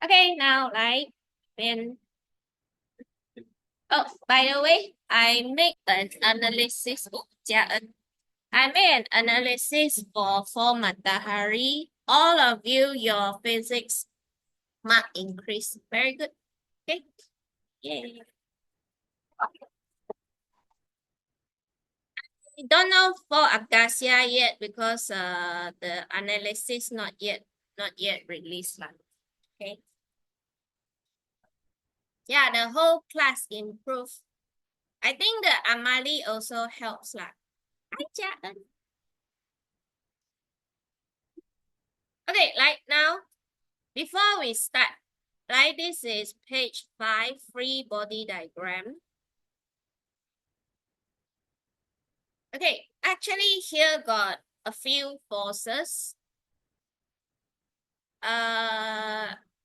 Okay, now like when oh by the way, I make an analysis. Oh, I made an analysis for Matahari. All of you, your physics mark increase. Very good. Okay. Yay. I don't know for Acacia yet because the analysis not yet released lah. Okay. Yeah, the whole class improved. I think the Amali also helps lah. Hi, Jaden. Okay, like now, before we start, like this is page 5, free body diagram. Okay, actually here got a few forces.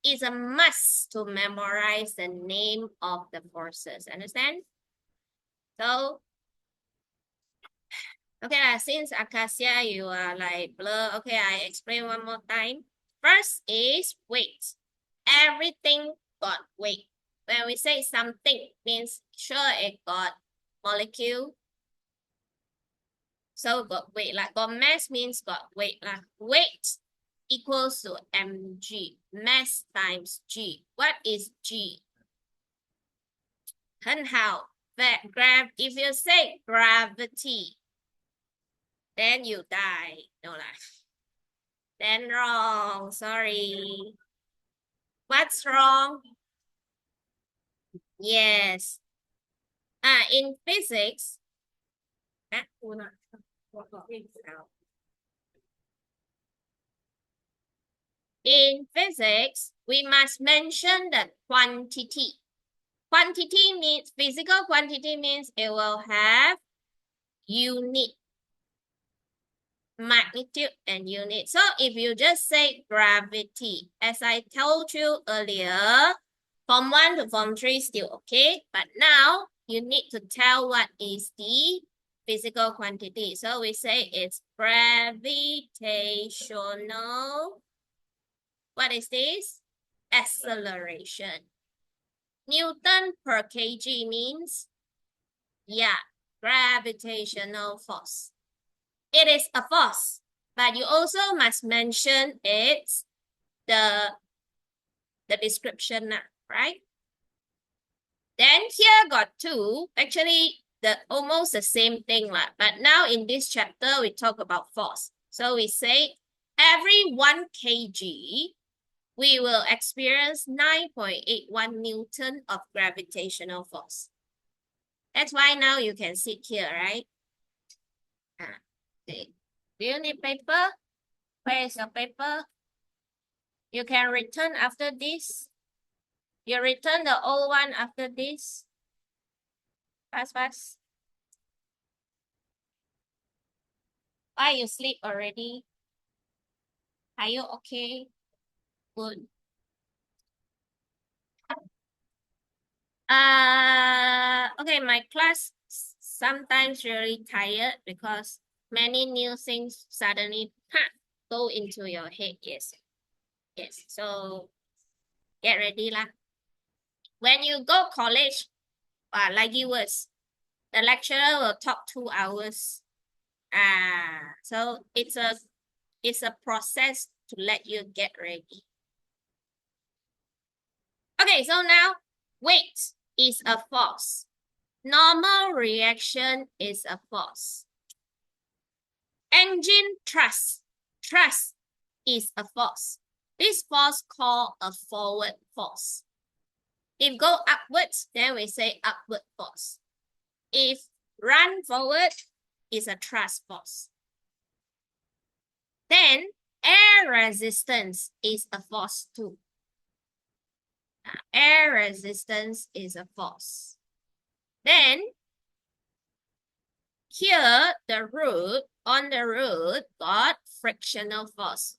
It's a must to memorize the name of the forces, understand? So, okay, since Acacia, you are like blur, okay, I explain one more time. First is weight. Everything got weight. When we say something, means sure it got molecule. So got weight, like got mass means got weight. Weight equals to mg, mass times g. What is g? 很好. If you say gravity, then you die. No lah. Then wrong. Sorry. What's wrong? Yes. In physics, we must mention the quantity. Quantity means, physical quantity means it will have unit, magnitude, and unit. So if you just say gravity, as I told you earlier, Form 1 to Form 3 still okay, but now you need to tell what is the physical quantity. So we say it's gravitational. What is this? Acceleration. Newton per kg means, yeah, gravitational force. It is a force, but you also must mention it's the description, right? Then here got two, actually almost the same thing, but now in this chapter, we talk about force. So we say every 1 kg, we will experience 9.81 Newton of gravitational force. That's why now you can sit here, right? Okay. Do you need paper? Where is your paper? You can return after this. You return the old one after this. Fast. Why you sleep already? Are you okay? Good. Okay, my class sometimes really tired because many new things suddenly go into your head. Yes. So get ready lah. When you go college, lagi worse. The lecturer will talk 2 hours. So it's a process to let you get ready. Okay, so now weight is a force. Normal reaction is a force. Engine thrust is a force. This force called a forward force. If go upwards, then we say upward force. If run forward, is a thrust force. Then air resistance is a force too. Air resistance is a force. Then here on the root got frictional force.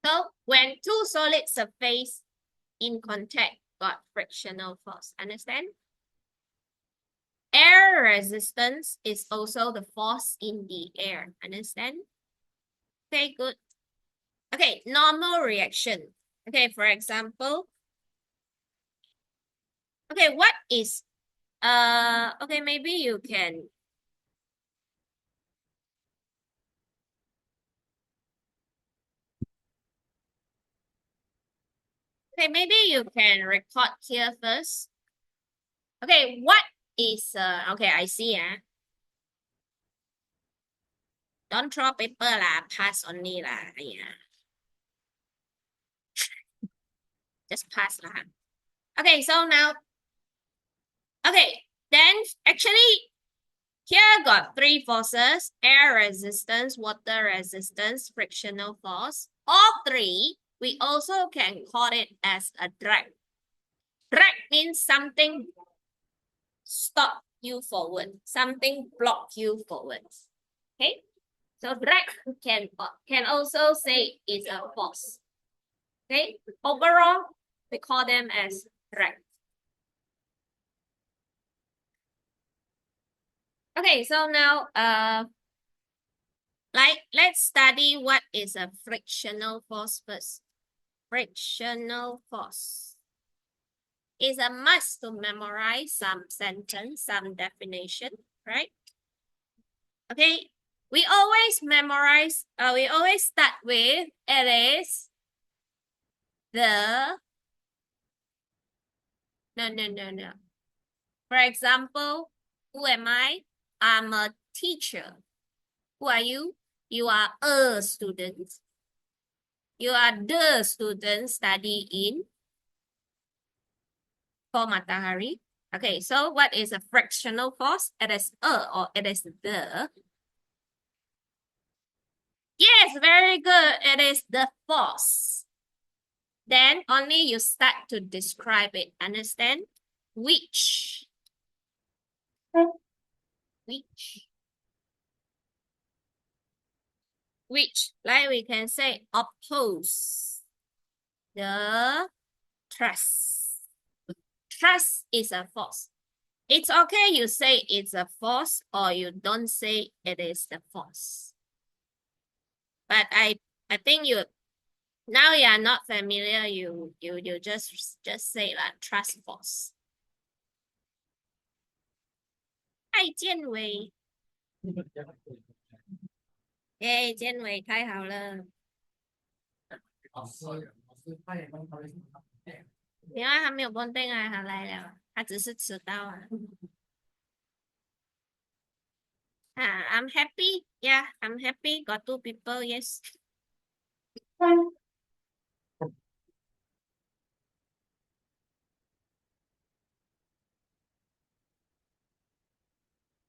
So when two solid surface in contact got frictional force, understand? air resistance is also the force in the air. Understand? Okay, good. Okay, normal reaction. Okay, for example, okay, what is, okay, maybe you can, okay, maybe you can record here first. Okay, what is, okay, I see, don't throw paper lah, pass only lah, yeah. Just pass lah. Okay, so now, okay, then actually, here got three forces: air resistance, water resistance, frictional force. All three, we also can call it as a drag. Drag means something stop you forward, something block you forward. Okay, so drag can also say is a force. Okay, overall, we call them as drag. Okay, so now let's study what is a frictional force first. Frictional force is a must to memorize some sentence, some definition, right? Okay, we always memorize, we always start with it is the, no. For example, who am I? I'm a teacher. Who are you? You are a student. You are the student study in for Matahari. Okay, so what is a frictional force? It is a or it is the. Yes, very good. It is the force. Then only you start to describe it. Understand? Which. Like we can say oppose the thrust. Thrust is a force. It's okay you say it's a force or you don't say it is the force. But I think you now you are not familiar, you just say like thrust force. 蔡建伟，耶，建伟太好了。因为他没有 bonding 啊，他来了，他只是迟到啊。I'm happy. Yeah, I'm happy. Got two people. Yes.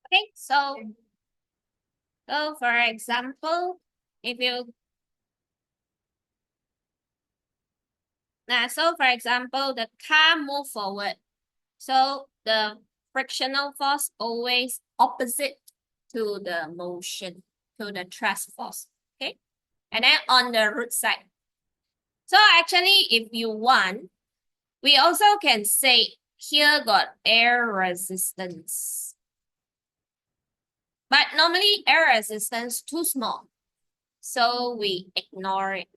Okay, so for example, if you so for example, the car move forward. So the frictional force always opposite to the motion, to the thrust force. Okay, and then on the root side. So actually, if you want, we also can say here got air resistance. But normally air resistance too small. So we ignore it.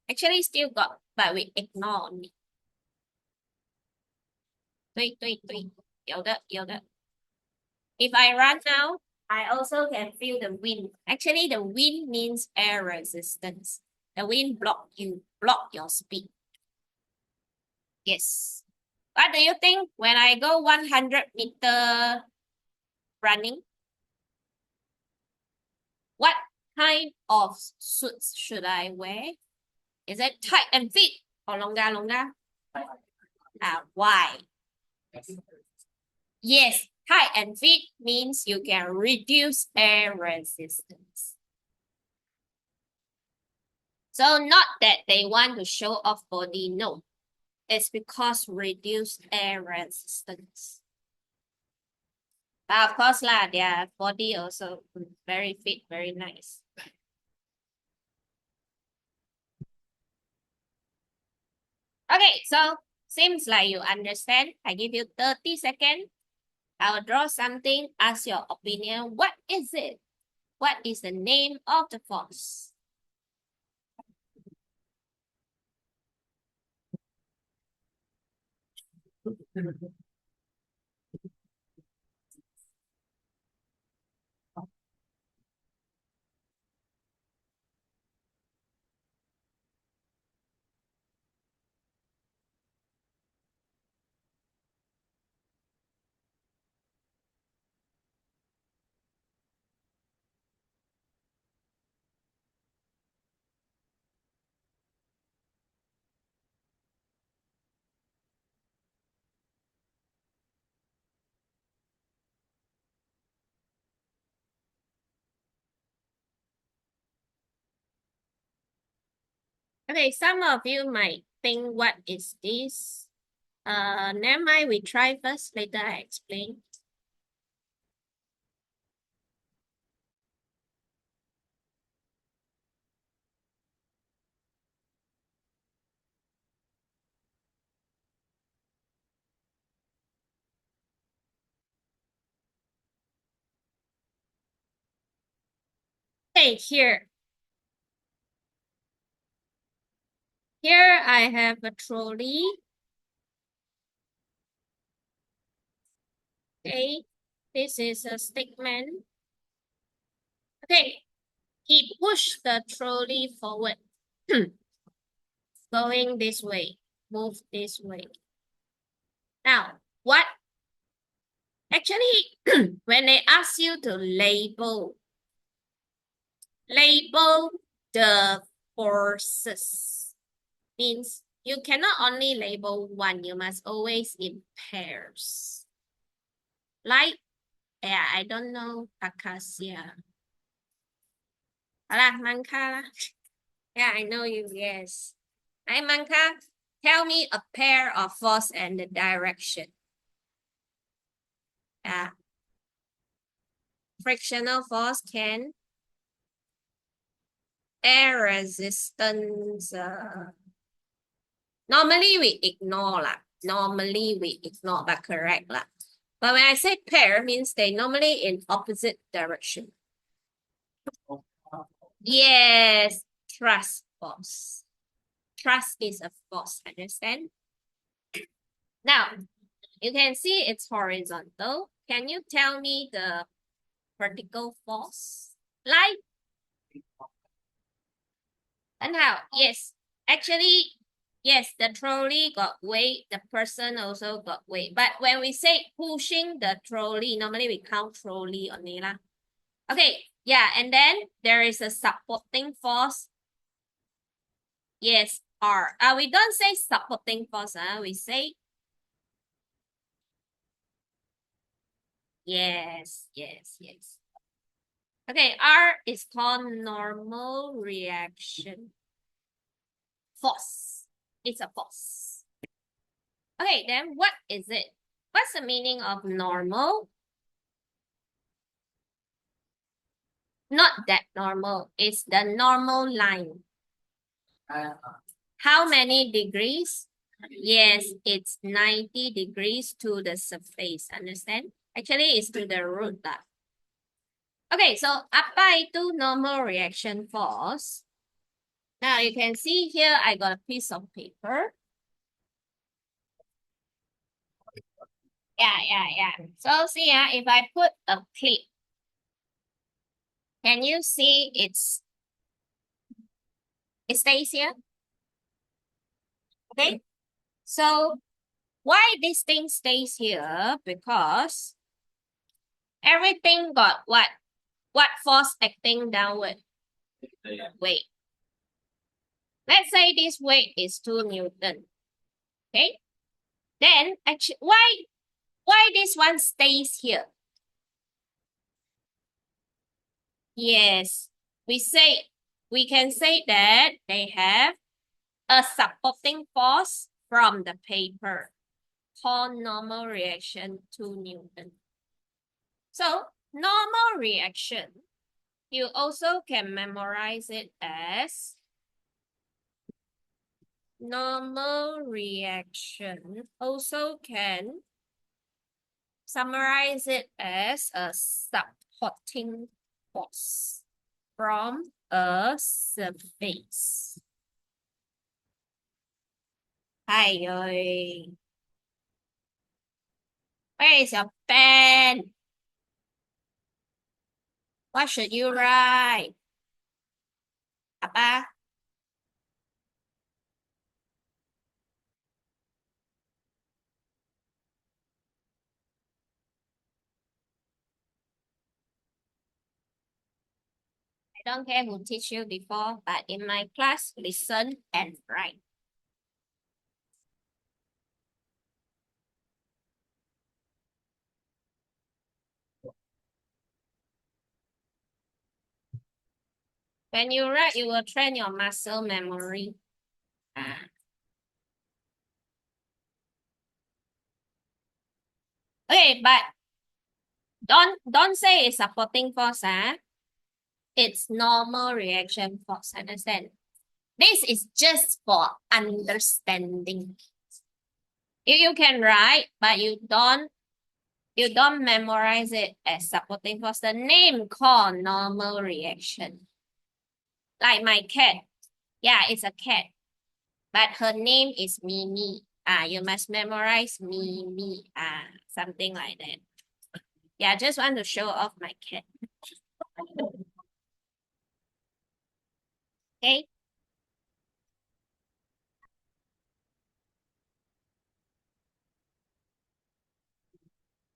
Actually still got, but we ignore only. 对，有的。If I run now, I also can feel the wind. Actually, the wind means air resistance. The wind block your speed. Yes. What do you think when I go 100-meter running? What kind of suits should I wear? Is it tight and fit or longer? Why? Yes, tight and fit means you can reduce air resistance. So not that they want to show off body, no. It's because reduce air resistance. Of course lah, their body also very fit, very nice. Okay, so seems like you understand. I give you 30 seconds. I will draw something, ask your opinion. What is it? What is the name of the force? Okay, some of you might think, what is this? Never mind, we try first, later I explain. Okay, here. Here I have a trolley. Okay, this is a stickman. Okay, he pushed the trolley forward. Going this way, move this way. Now, what? Actually, when they ask you to label the forces, means you cannot only label one, you must always in pairs. Like, yeah, I don't know, acacia. 好啦，Manka 啦。Yeah, I know you, yes. Hi, Manka. Tell me a pair of force and the direction. Yeah. Frictional force can air resistance. Normally we ignore lah. Normally we ignore, but correct lah. But when I say pair, means they normally in opposite direction. Yes, thrust force. Thrust is a force, understand? Now, you can see it's horizontal. Can you tell me the vertical force? Like, and how? Yes, actually, yes, the trolley got weight, the person also got weight. But when we say pushing the trolley, normally we count trolley only lah. Okay, yeah, and then there is a supporting force. Yes, R. We don't say supporting force, we say yes. Okay, R is called normal reaction force. It's a force. Okay, then what is it? What's the meaning of normal? Not that normal. It's the normal line. How many degrees? Yes, it's 90 degrees to the surface. Understand? Actually, it's to the root. Okay, so apa itu normal reaction force? Now you can see here, I got a piece of paper. Yeah. So see, if I put a clip, can you see it stays here? Okay. So why this thing stays here? Because everything got what? What force acting downward? Weight. Let's say this weight is 2 Newton. Okay. Then actually, why this one stays here? Yes, we can say that they have a supporting force from the paper called normal reaction 2 Newton. So normal reaction, you also can memorize it as normal reaction also can summarize it as a supporting force from a surface. Thầy ơi, where is your pen? What should you write? Apa? I don't care who teach you before, but in my class, listen and write. When you write, you will train your muscle memory. Okay, but don't say it's supporting force, It's normal reaction force, understand? This is just for understanding. You can write, but you don't memorize it as supporting force. The name called normal reaction. Like my cat. Yeah, it's a cat. But her name is Mimi. You must memorize Mimi. Something like that. Yeah, just want to show off my cat. Okay.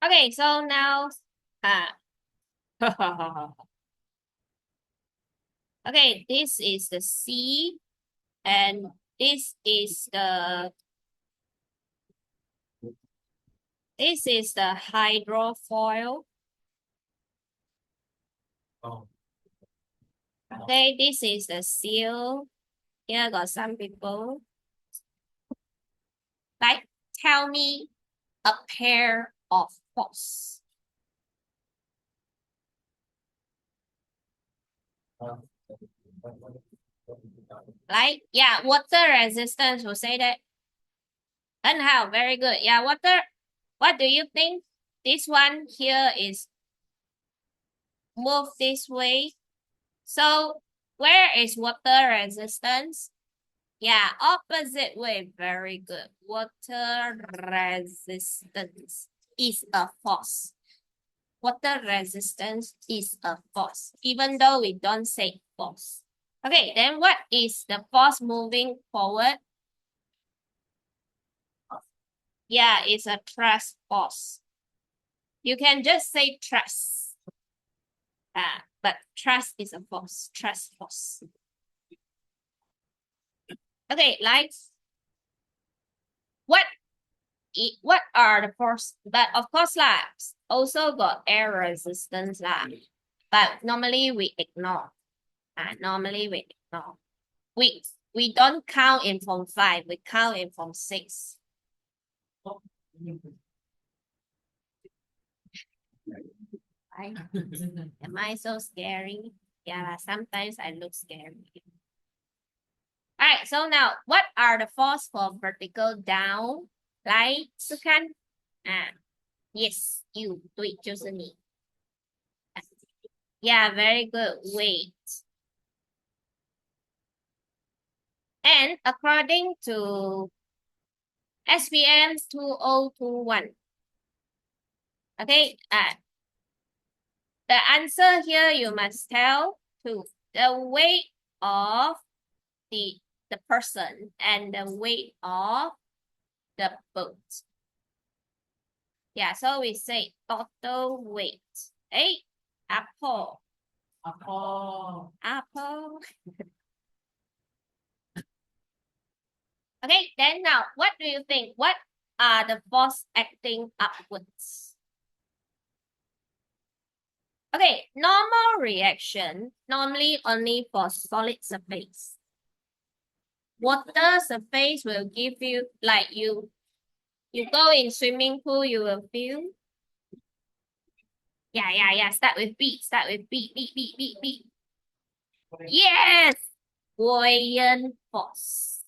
Okay, so now okay, this is the C and this is the hydrofoil. Okay, this is the seal. Here got some people. Like, tell me a pair of force. Like, yeah, water resistance will say that. And how? Very good. Yeah, water. What do you think? This one here is move this way. So where is water resistance? Yeah, opposite way. Very good. Water resistance is a force. Water resistance is a force, even though we don't say force. Okay, then what is the force moving forward? Yeah, it's a thrust force. You can just say thrust. But thrust is a force, thrust force. Okay, like what are the force? But of course, labs also got air resistance lab. But normally we ignore. Normally we ignore. We don't count in from 5, we count in from 6. Right? Am I so scary? Yeah, sometimes I look scary. All right, so now what are the force for vertical down? Like, Sukan? Yes, you, 对，就是你. Yeah, very good. Weight. And according to SPM 2021, okay, the answer here you must tell to the weight of the person and the weight of the boat. Yeah, so we say total weight. Hey, apple. Apple. Apple. Okay, then now, what do you think? What are the force acting upwards? Okay, normal reaction, normally only for solid surface. Water surface will give you, like you go in swimming pool, you will feel. Yeah. Start with B. B. Yes! Buoyant force.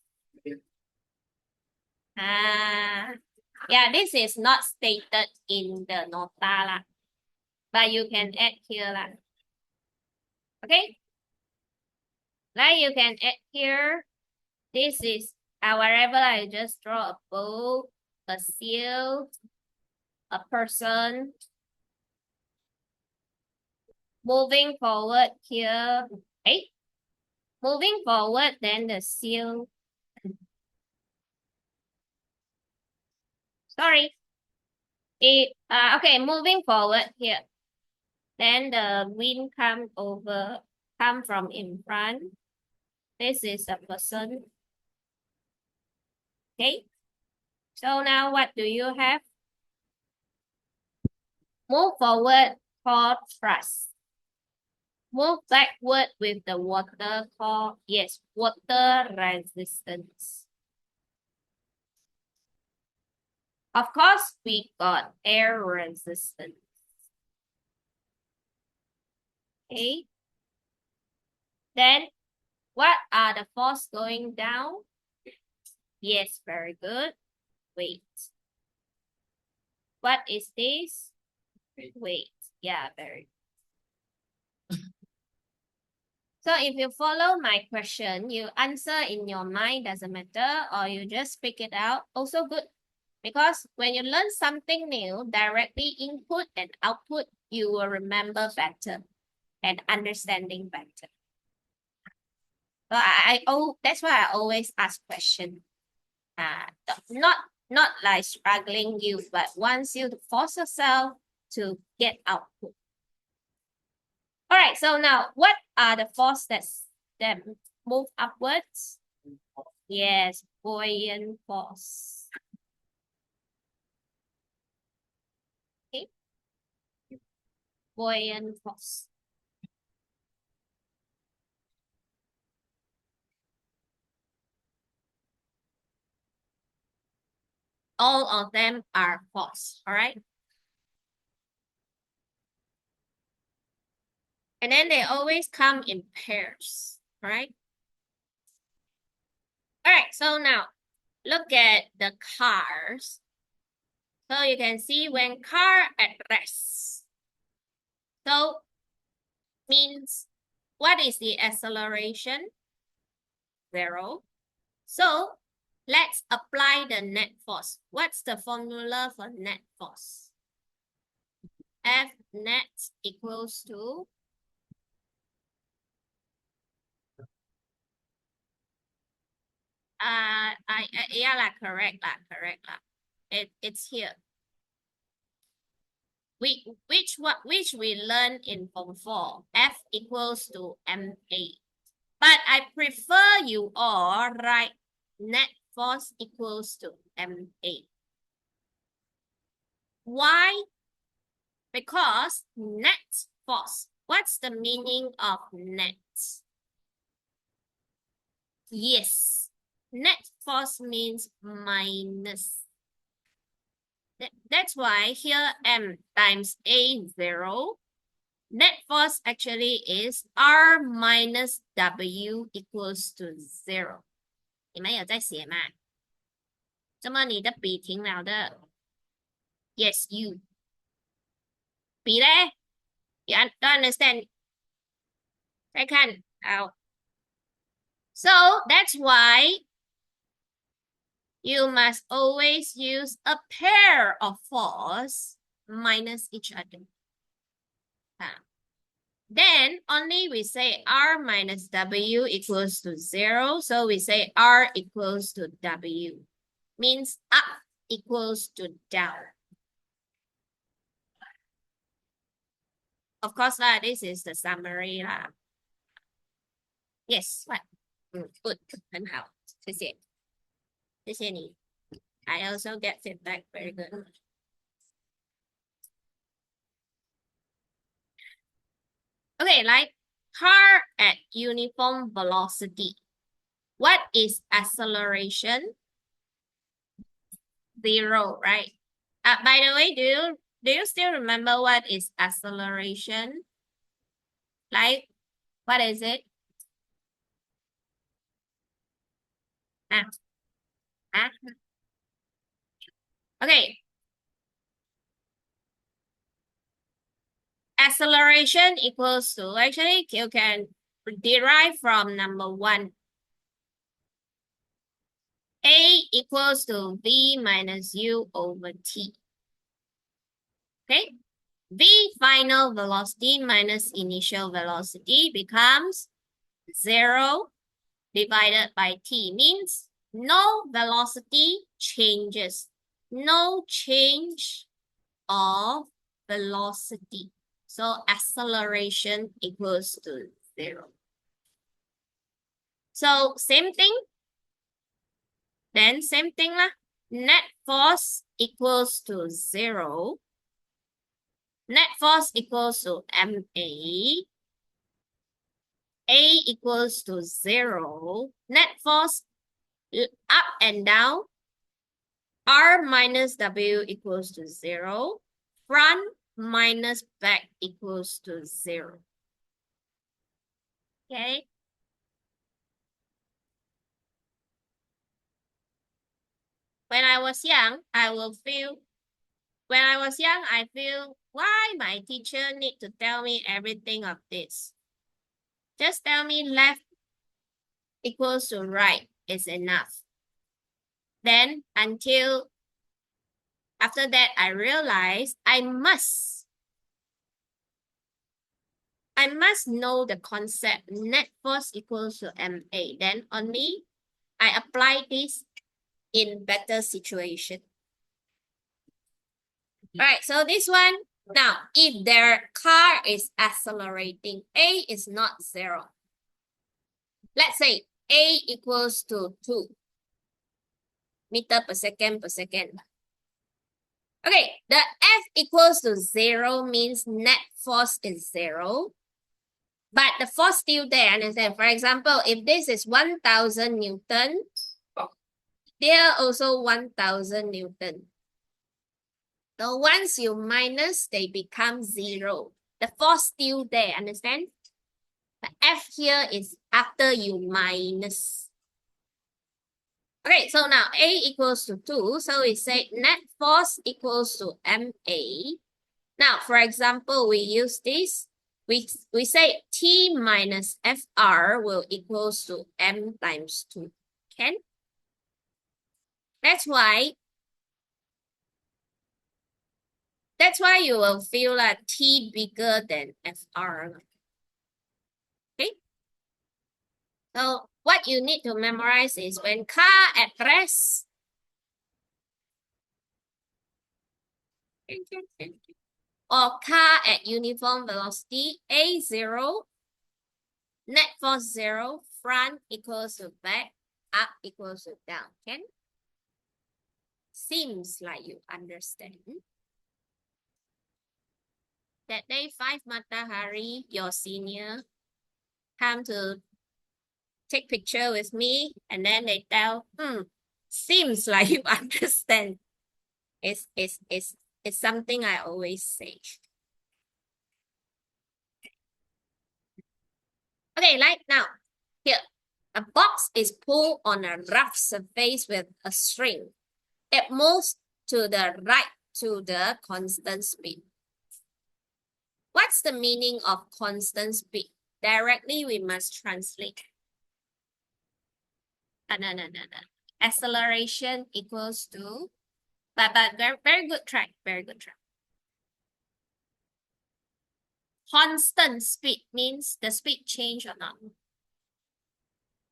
Yeah, this is not stated in the nota lah, but you can add here lah. Okay? Like you can add here. This is wherever I just draw a boat, a seal, a person. Moving forward here, right? Moving forward, then the seal. Sorry. Okay, moving forward here. Then the wind come from in front. This is a person. Okay. So now what do you have? Move forward called thrust. Move backward with the water called, yes, water resistance. Of course, we got air resistance. Okay. Then what are the force going down? Yes, very good. Wait. What is this? Wait. Yeah, very good. So if you follow my question, you answer in your mind, doesn't matter, or you just speak it out, also good. Because when you learn something new, directly input and output, you will remember better and understanding better. So that's why I always ask questions. Not like struggling you, but wants you to force yourself to get output. All right, so now what are the forces that move upwards? Yes, buoyant force. Okay. Buoyant force. All of them are force, all right? And then they always come in pairs, all right? All right, so now look at the cars. So you can see when car at rest. So means what is the acceleration? 0. So let's apply the net force. What's the formula for net force? F net equals to yeah lah, correct lah. It's here. Which we learned in Form 4. F equals to ma. But I prefer you all write net force equals to ma. Why? Because net force. What's the meaning of net? Yes. Net force means minus. That's why here M times A 0. Net force actually is R minus W equals to 0. 你们有在写吗？怎么你的笔停了的 ？Yes, you. 笔嘞 ？You don't understand? 再看，好。So that's why you must always use a pair of force minus each other. Then only we say R minus W equals to 0. So we say R equals to W. Means up equals to down. Of course, this is the summary. Yes, what? Good. 很好，谢谢。谢谢你。I also get feedback. Very good. Okay, like car at uniform velocity. What is acceleration? 0, right? By the way, do you still remember what is acceleration? Like, what is it? Okay. Acceleration equals to, actually, you can derive from number 1. A equals to V minus U over T. Okay. V final velocity minus initial velocity becomes 0 divided by T, means no velocity changes. No change of velocity. So acceleration equals to 0. So same thing. Then same thing lah. Net force equals to 0. Net force equals to MA. A equals to 0. Net force up and down. R minus W equals to 0. Front minus back equals to 0. Okay. When I was young, I feel why my teacher need to tell me everything of this. Just tell me left equals to right is enough. Then until after that, I realized I must know the concept net force equals to MA. Then only I apply this in better situation. Right, so this one, now, if their car is accelerating, A is not 0. Let's say A equals to 2 meter per second per second. Okay, the F equals to 0 means net force is 0. But the force still there, understand? For example, if this is 1,000 Newton, there also 1,000 Newton. So once you minus, they become 0. The force still there, understand? The F here is after you minus. Okay, so now A equals to 2. So we say net force equals to MA. Now, for example, we use this. We say T minus FR will equals to M times 2. Okay? That's why you will feel like T bigger than FR. Okay? So what you need to memorize is when car at rest, or car at uniform velocity, A 0, net force 0, front equals to back, up equals to down. Okay? Seems like you understand. That day, 5 Matahari, your senior, come to take picture with me, and then they tell, seems like you understand. It's something I always say. Okay, like now, here, a box is pulled on a rough surface with a string. It moves to the right to the constant speed. What's the meaning of constant speed? Directly, we must translate. No. Acceleration equals to, but very good track, very good track. Constant speed means the speed change or not.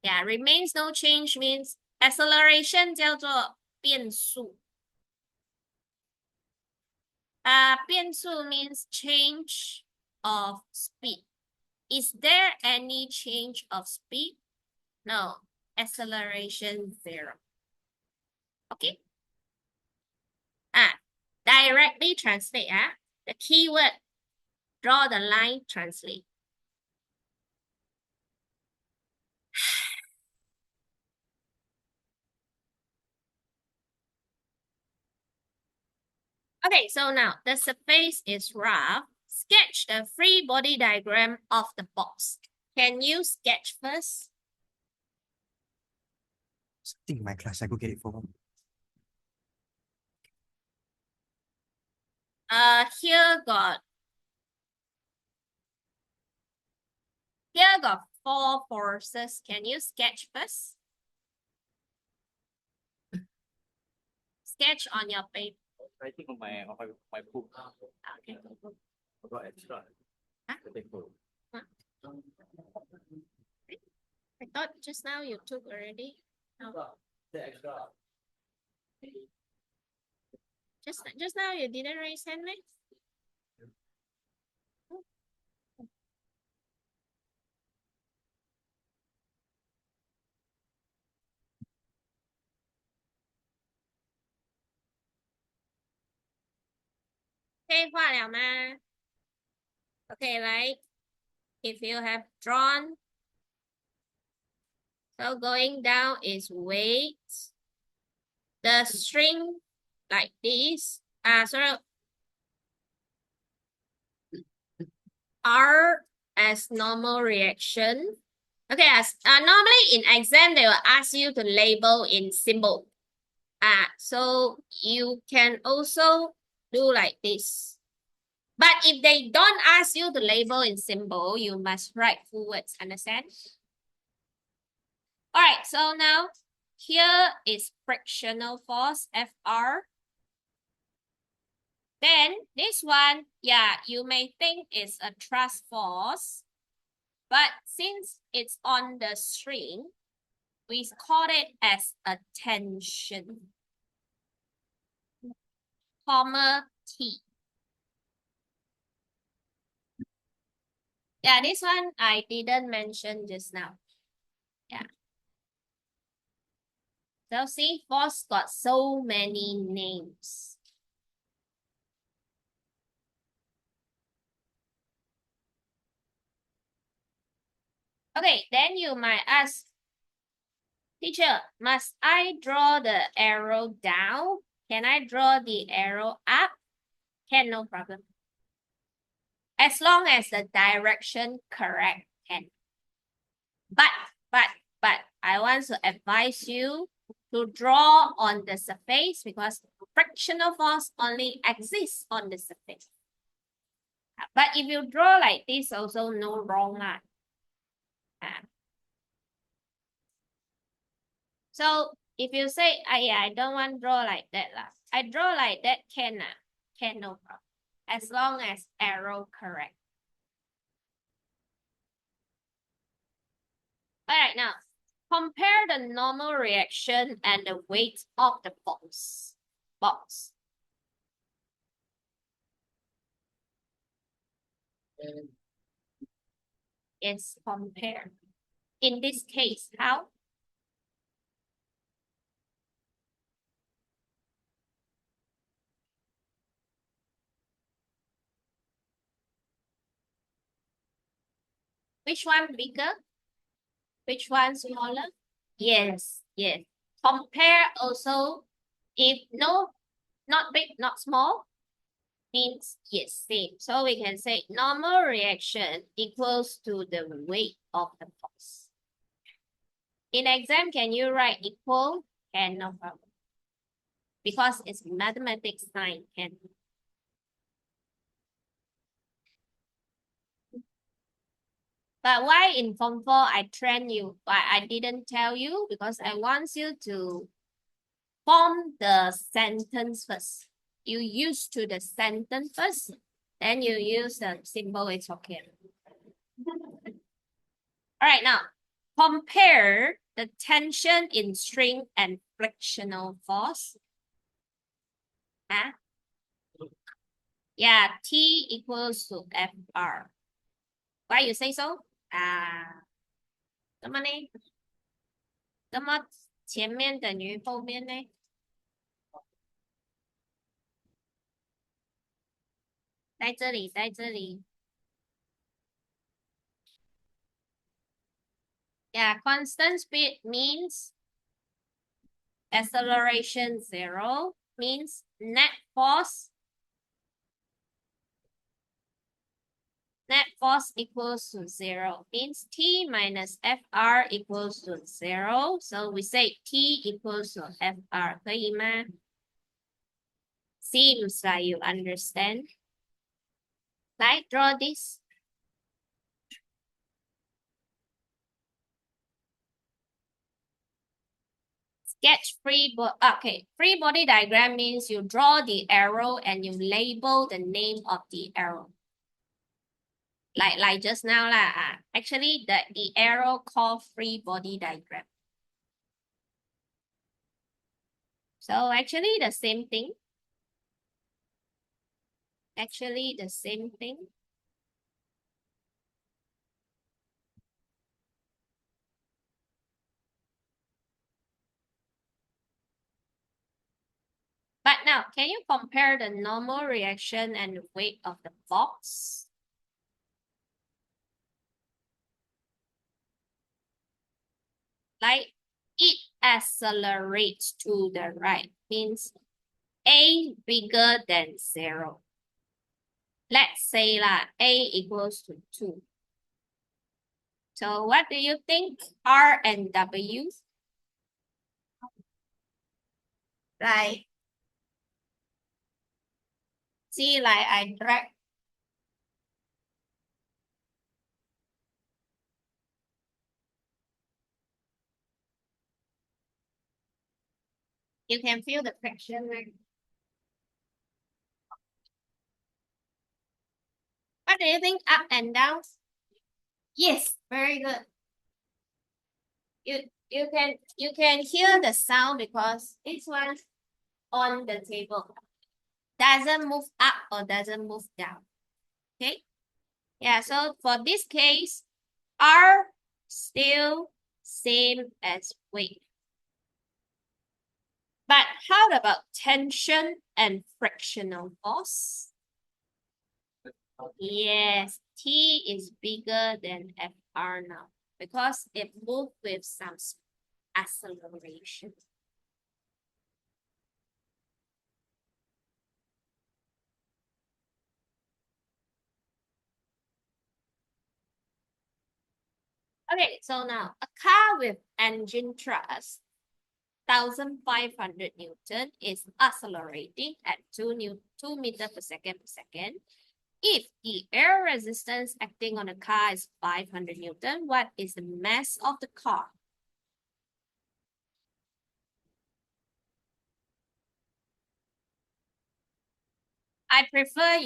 Yeah, remains no change means acceleration 叫做变速。变速 means change of speed. Is there any change of speed? No. Acceleration 0. Okay. Directly translate. The keyword, draw the line, translate. Okay, so now the surface is rough. Sketch the free body diagram of the box. Can you sketch first? I think in my class I go get it for one. Here got 4 forces. Can you sketch first? Sketch on your paper. Writing on my book. Okay. I got extra. Huh? The paper. I thought just now you took already. No. The extra. Just now you didn't raise hand, mate? Okay, 画了吗? Okay, like if you have drawn, so going down is weight. The string like this, sorry, R as normal reaction. Okay, as normally in exam they will ask you to label in symbol. So you can also do like this. But if they don't ask you to label in symbol, you must write full words, understand? All right, so now here is frictional force, Fr. Then this one, yeah, you may think it's a thrust force, but since it's on the string, we call it as a tension, comma T. Yeah, this one I didn't mention just now. Yeah. So see, force got so many names. Okay, then you might ask, teacher, must I draw the arrow down? Can I draw the arrow up? Can, no problem. As long as the direction correct, can. But, I want to advise you to draw on the surface because frictional force only exists on the surface. But if you draw like this, also no wrong line. So if you say, yeah, I don't want to draw like that, I draw like that, can no problem. As long as arrow correct. All right, now compare the normal reaction and the weight of the box. Is compared. In this case, how? Which one bigger? Which one smaller? Yes, yes. Compare also, if no, not big, not small, means yes, same. So we can say normal reaction equals to the weight of the force. In exam, can you write equal? Can, no problem. Because it's mathematics sign, can. But why in Form 4 I train you? Why I didn't tell you? Because I want you to form the sentence first. You use to the sentence first, then you use the symbol, it's okay. All right, now compare the tension in string and frictional force. Yeah, T equals to Fr. Why you say so? 怎么呢？怎么前面等于后面呢？在这里，在这里。Yeah, constant speed means acceleration 0 means net force equals to 0 means T minus Fr equals to 0. So we say T equals to Fr. 可以吗？ seems like you understand. Like, draw this. Sketch free body diagram means you draw the arrow and you label the name of the arrow. Like just now lah. Actually, the arrow called free body diagram. So actually the same thing. Actually the same thing. But now, can you compare the normal reaction and the weight of the box? Like, it accelerates to the right, means A bigger than 0. Let's say that A equals to 2. So what do you think? R and W? Right. See, like I drag. You can feel the friction, right? What do you think? Up and down? Yes, very good. You can hear the sound because this one on the table doesn't move up or doesn't move down. Okay. Yeah, so for this case, R still same as weight. But how about tension and frictional force? Yes, T is bigger than Fr now because it moved with some acceleration. Okay, so now a car with engine thrust 1,500 Newton is accelerating at 2 meters per second. If the air resistance acting on the car is 500 Newton, what is the mass of the car? I prefer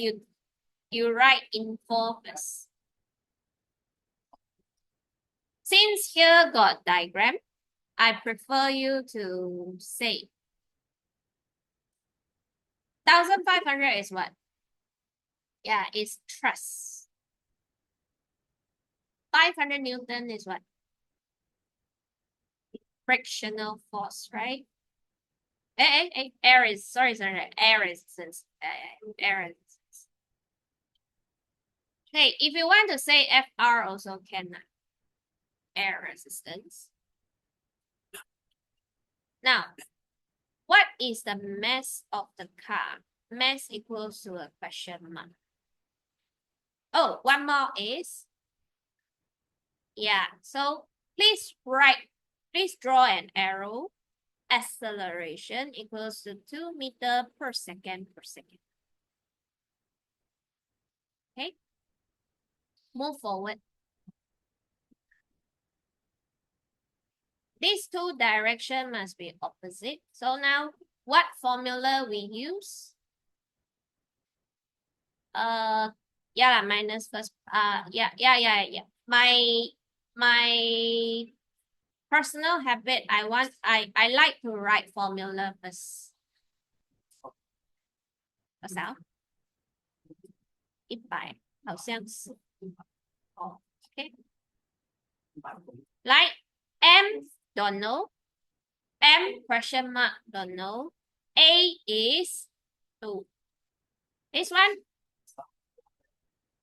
you write info first. Since here got diagram, I prefer you to say 1,500 is what? Yeah, it's thrust. 500 Newton is what? Frictional force, right? Air is, sorry, air resistance. Air resistance. Hey, if you want to say FR also can. Air resistance. Now, what is the mass of the car? Mass equals to a question mark. Oh, one more is, yeah, so please draw an arrow. Acceleration equals to 2 meters per second. Okay, move forward. These two directions must be opposite. So now, what formula we use? Yeah, minus first. Yeah. My personal habit, I like to write formula first. 多少？100，好像是。哦 ，OK。Like M don't know. M question mark don't know. A is 2. This one?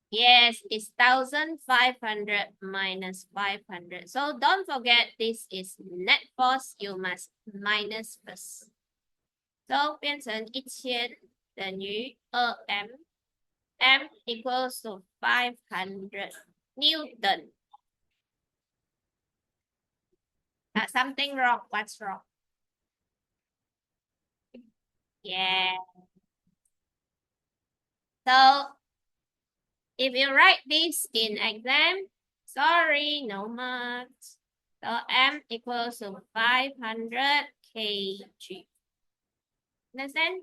Yes, it's 1,500 minus 500. So don't forget this is net force. You must minus first. So 变成1000等于2M. M equals to 500 Newton. Something wrong. What's wrong? Yeah. So if you write this in exam, sorry, no marks. So M equals to 500 kg. Understand?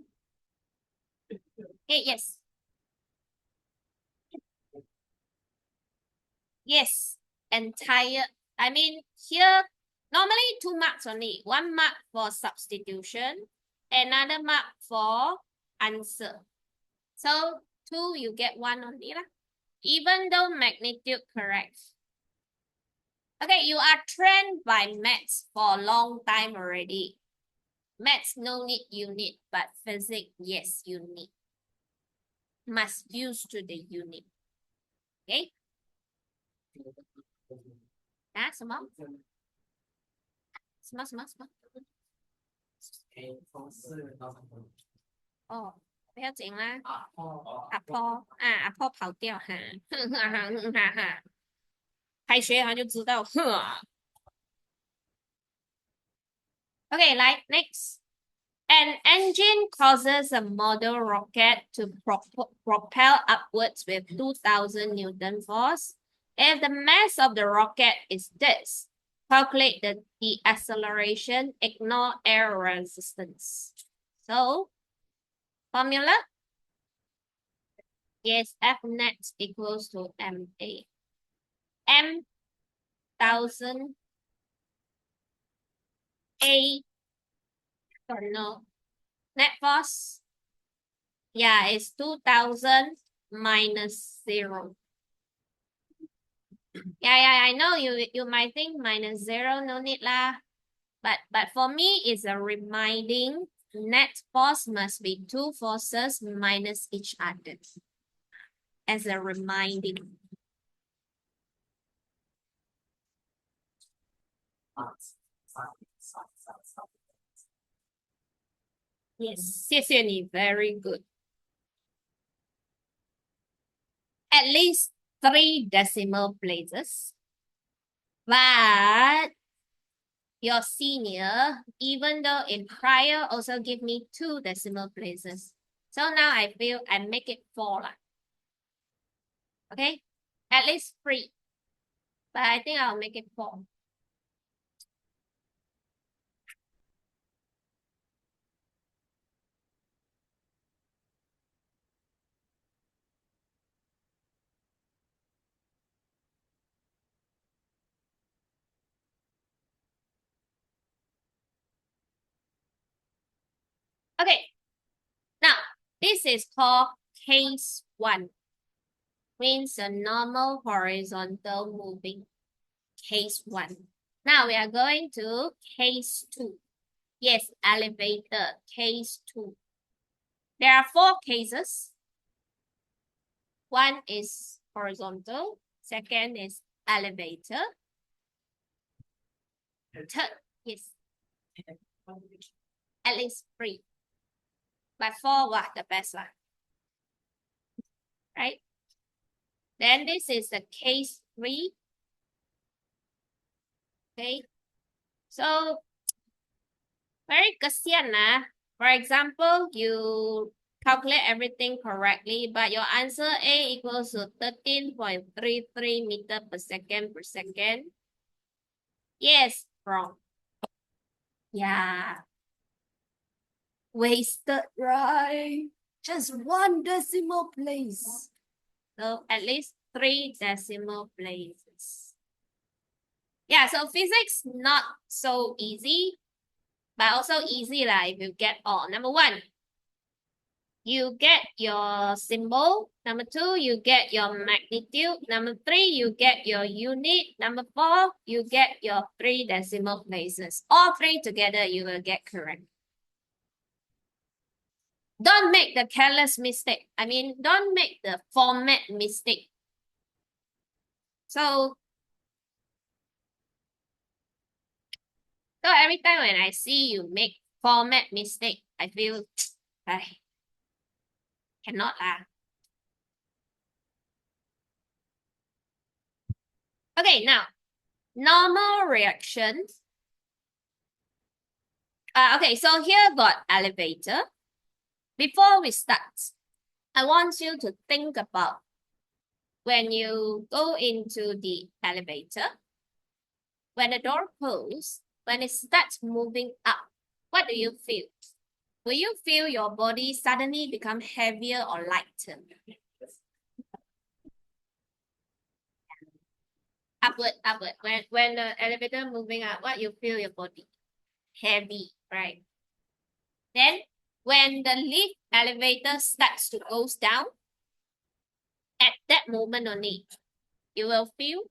Okay, yes. Yes, entire. I mean, here, normally 2 marks only. 1 mark for substitution, another mark for answer. So 2, you get 1 only lah. Even though magnitude correct. Okay, you are trained by maths for a long time already. Maths, no need unit, but physics, yes, you need. Must use to the unit. Okay? 啊，什么？什么什么什么？哦，不要紧啦。阿婆啊，阿婆跑掉哈，哼哈哈哼哈哈。开学他就知道，哼。Okay, like next. An engine causes a model rocket to propel upwards with 2,000 Newton force. If the mass of the rocket is this, calculate the acceleration, ignore air resistance. So, formula? Yes, F net equals to MA. M 1,000 A, or no, net force. Yeah, it's 2,000 minus 0. Yeah, I know you might think minus 0, no need lah. But for me, it's a reminding net force must be 2 forces minus each other. As a reminding. Yes, 谢谢你, very good. At least 3 decimal places. But your senior, even though in prior also give me 2 decimal places. So now I feel I make it 4 lah. Okay, at least 3. But I think I'll make it 4. Okay, now this is called case 1. Means a normal horizontal moving. Case 1. Now we are going to case 2. Yes, elevator, case 2. There are 4 cases. 1 is horizontal. 2nd is elevator. 3rd is at least 3. But 4 was the best one. Right? Then this is the case 3. Okay. So, very kasian lah. For example, you calculate everything correctly, but your answer A equals to 13.33 meter per second. Yes, wrong. Yeah. Wasted, right? Just 1 decimal place. So at least 3 decimal places. Yeah, so physics not so easy, but also easy lah if you get all. Number 1, you get your symbol. Number 2, you get your magnitude. Number 3, you get your unit. Number 4, you get your 3 decimal places. All 3 together, you will get correct. Don't make the careless mistake. I mean, don't make the format mistake. So every time when I see you make format mistake, I feel, I cannot lah. Okay, now, normal reactions. Okay, so here got elevator. Before we start, I want you to think about when you go into the elevator, when the door closes, when it starts moving up, what do you feel? Will you feel your body suddenly become heavier or lighter? Upward, upward. When the elevator moving up, what you feel your body? Heavy, right? Then when the lift elevator starts to go down, at that moment only, you will feel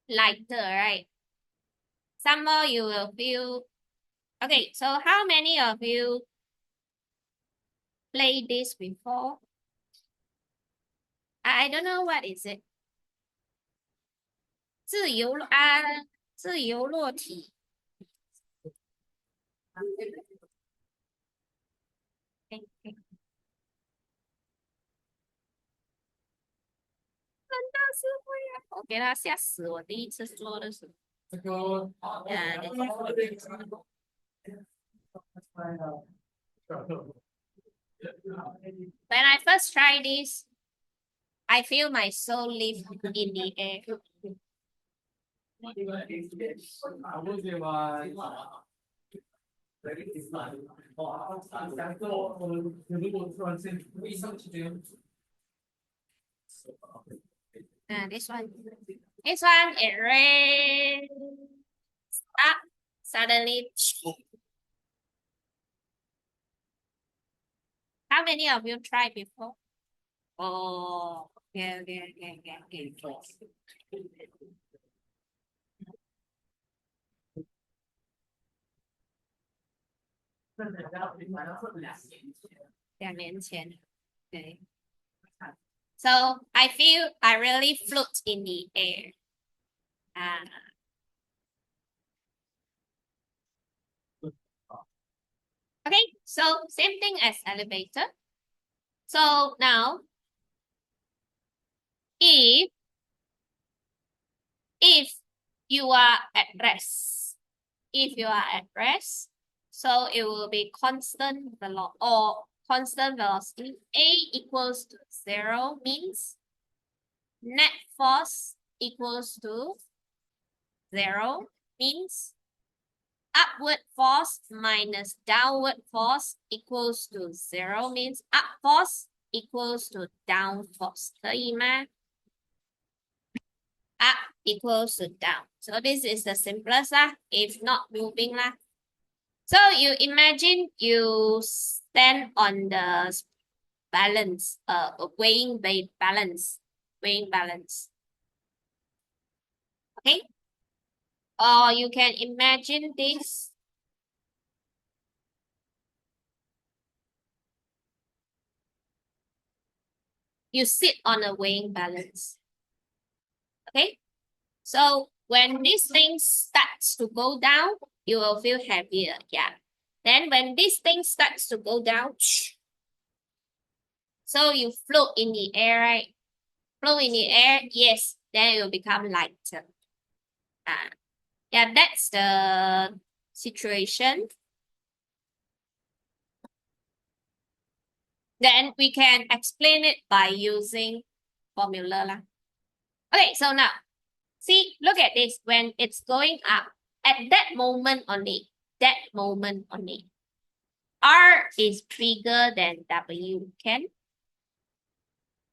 lighter, right? Some more you will feel. Okay, so how many of you played this before? I don't know what is it. 自由落体。真的是会啊！我给他吓死我，第一次做的时候。When I first tried this, I feel my soul lift in the air. This one. This one, it rains up suddenly. How many of you tried before? Oh, okay. Okay. So I feel I really float in the air. Okay, so same thing as elevator. So now, if you are at rest, so it will be constant velocity. A equals to 0 means net force equals to 0 means upward force minus downward force equals to 0 means up force equals to down force. 可以吗？ Up equals to down. So this is the simplest lah, if not moving lah. So you imagine you stand on the balance, weighing balance. Okay? Or you can imagine this. You sit on a weighing balance. Okay? So when this thing starts to go down, you will feel heavier. Yeah. Then when this thing starts to go down, so you float in the air, right? Float in the air, yes. Then it will become lighter. Yeah, that's the situation. Then we can explain it by using formula lah. Okay, so now, see, look at this. When it's going up, at that moment only, R is bigger than W, can?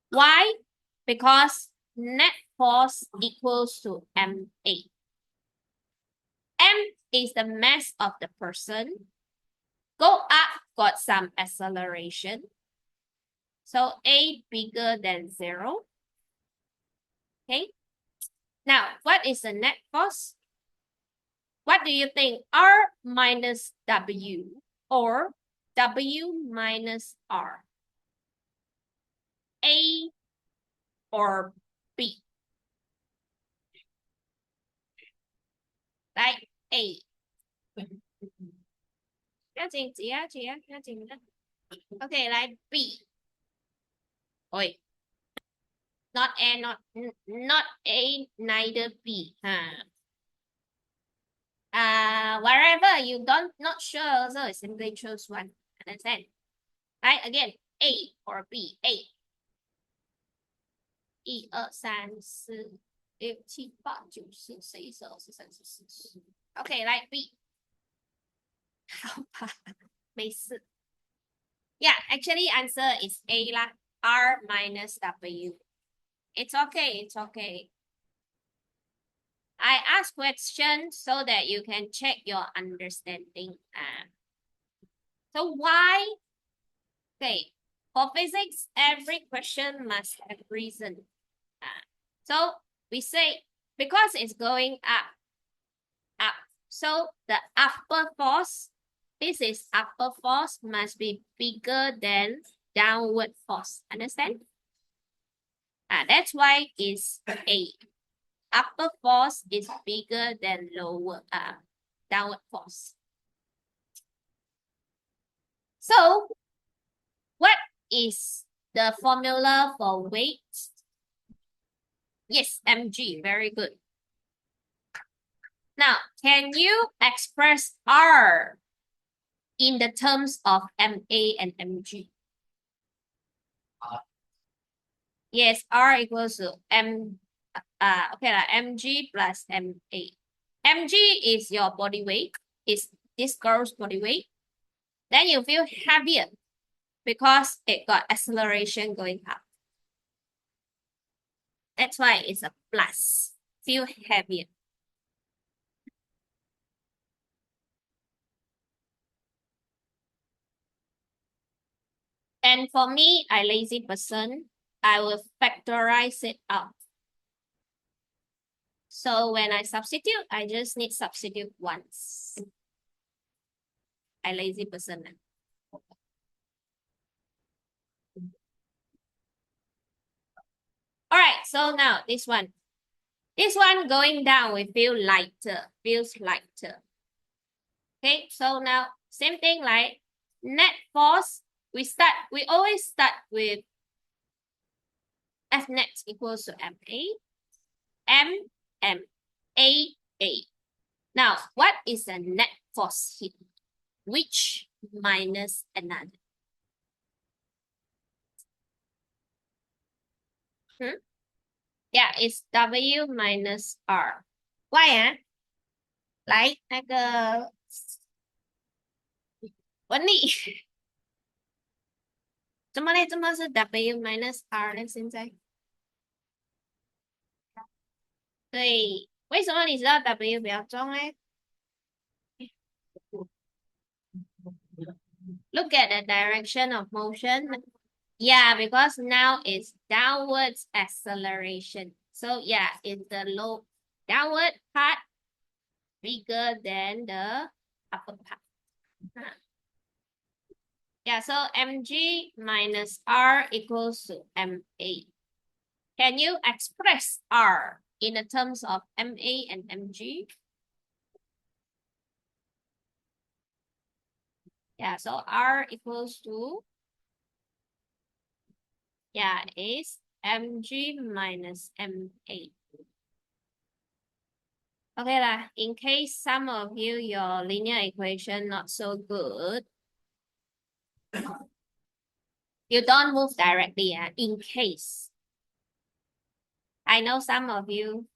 Why? Because net force equals to MA. M is the mass of the person. Go up, got some acceleration. So A bigger than 0. Okay. Now, what is the net force? What do you think? R minus W or W minus R? A or B? Like A. Okay, like B. Oi. Not A, not A, neither B. Wherever you not sure, also simply choose one. Understand? Right? Again, A or B? A. 1、2、3、4、6、7、8、9、10、11、12、13、14。Okay, like B. 好吧，没事。Yeah, actually answer is A 啦。R minus W. It's okay, it's okay. I ask questions so that you can check your understanding. So why? Okay, for physics, every question must have reason. So we say because it's going up. So the upper force, this is upper force must be bigger than downward force. Understand? That's why it's A. Upper force is bigger than lower downward force. So what is the formula for weight? Yes, mg, very good. Now, can you express R in the terms of MA and MG? Yes, R equals to mg plus MA. Mg is your body weight, is this girl's body weight. Then you feel heavier because it got acceleration going up. That's why it's a plus. Feel heavier. And for me, I lazy person, I will factorize it out. So when I substitute, I just need substitute once. I lazy person. All right, so now this one. This one going down, we feel lighter, feels lighter. Okay, so now same thing like net force. We always start with F net equals to MA, A. Now, what is the net force here? Which minus another? Yeah, it's W minus R. Why? 来，那个文理，怎么嘞？怎么是 W minus R 呢？现在？对，为什么你知道 W 比较重嘞？ Look at the direction of motion. Yeah, because now it's downwards acceleration. So yeah, it's the low downward part bigger than the upper part. Yeah, so mg minus r equals to ma. Can you express r in the terms of ma and mg? Yeah, so r equals to, yeah, is mg minus ma. Okay lah, in case some of you, your linear equation not so good, you don't move directly, in case. I know some of you.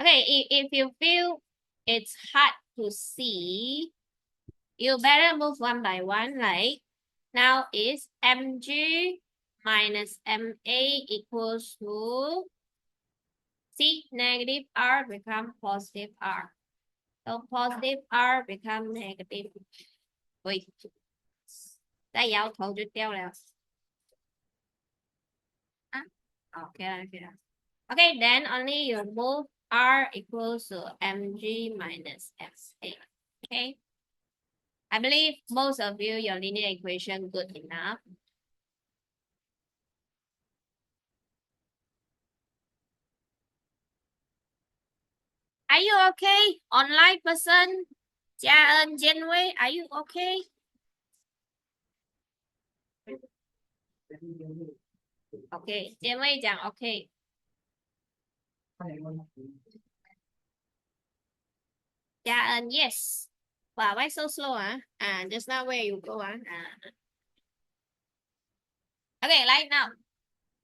Okay, if you feel it's hard to see, you better move one by one, like now is mg minus ma equals to, see, negative r become positive r. So positive r become negative. Wait. 再摇头就掉了。Okay. Okay, then only you move r equals to mg minus sa. Okay. I believe most of you, your linear equation good enough. Are you okay? Online person, Jia Ân, Jian Wei, are you okay? Okay, Jian Wei 讲 okay. Jia Ân, yes. Wow, why so slow, And just now where you go, Okay, like now.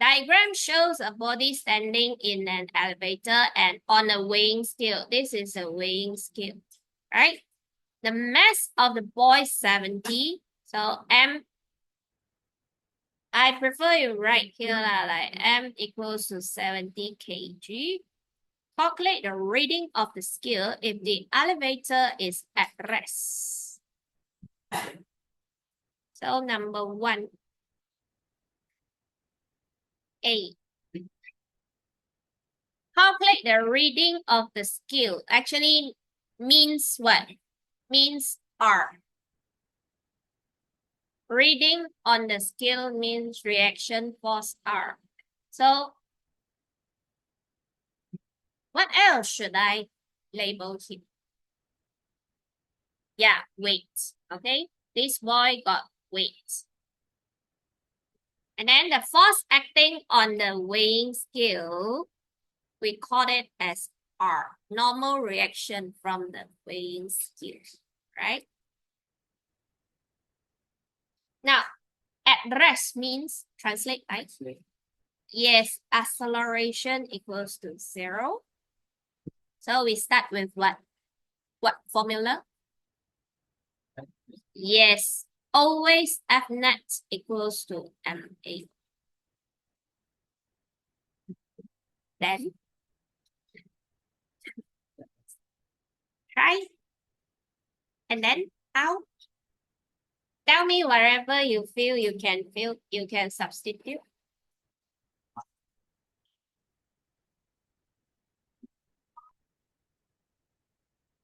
Diagram shows a body standing in an elevator and on a weighing scale. This is a weighing scale, right? The mass of the boy is 70. So I prefer you write here like M equals to 70 kg. Calculate the reading of the scale if the elevator is at rest. So number 1, A. Calculate the reading of the scale. Actually means what? Means R. Reading on the scale means reaction force R. So what else should I label here? Yeah, weight. Okay, this boy got weight. And then the force acting on the weighing scale, we call it as R, normal reaction from the weighing scale, right? Now, at rest means, translate, right? Yes, acceleration equals to 0. So we start with what? What formula? Yes, always F net equals to MA. Then try. And then how? Tell me wherever you feel, you can substitute.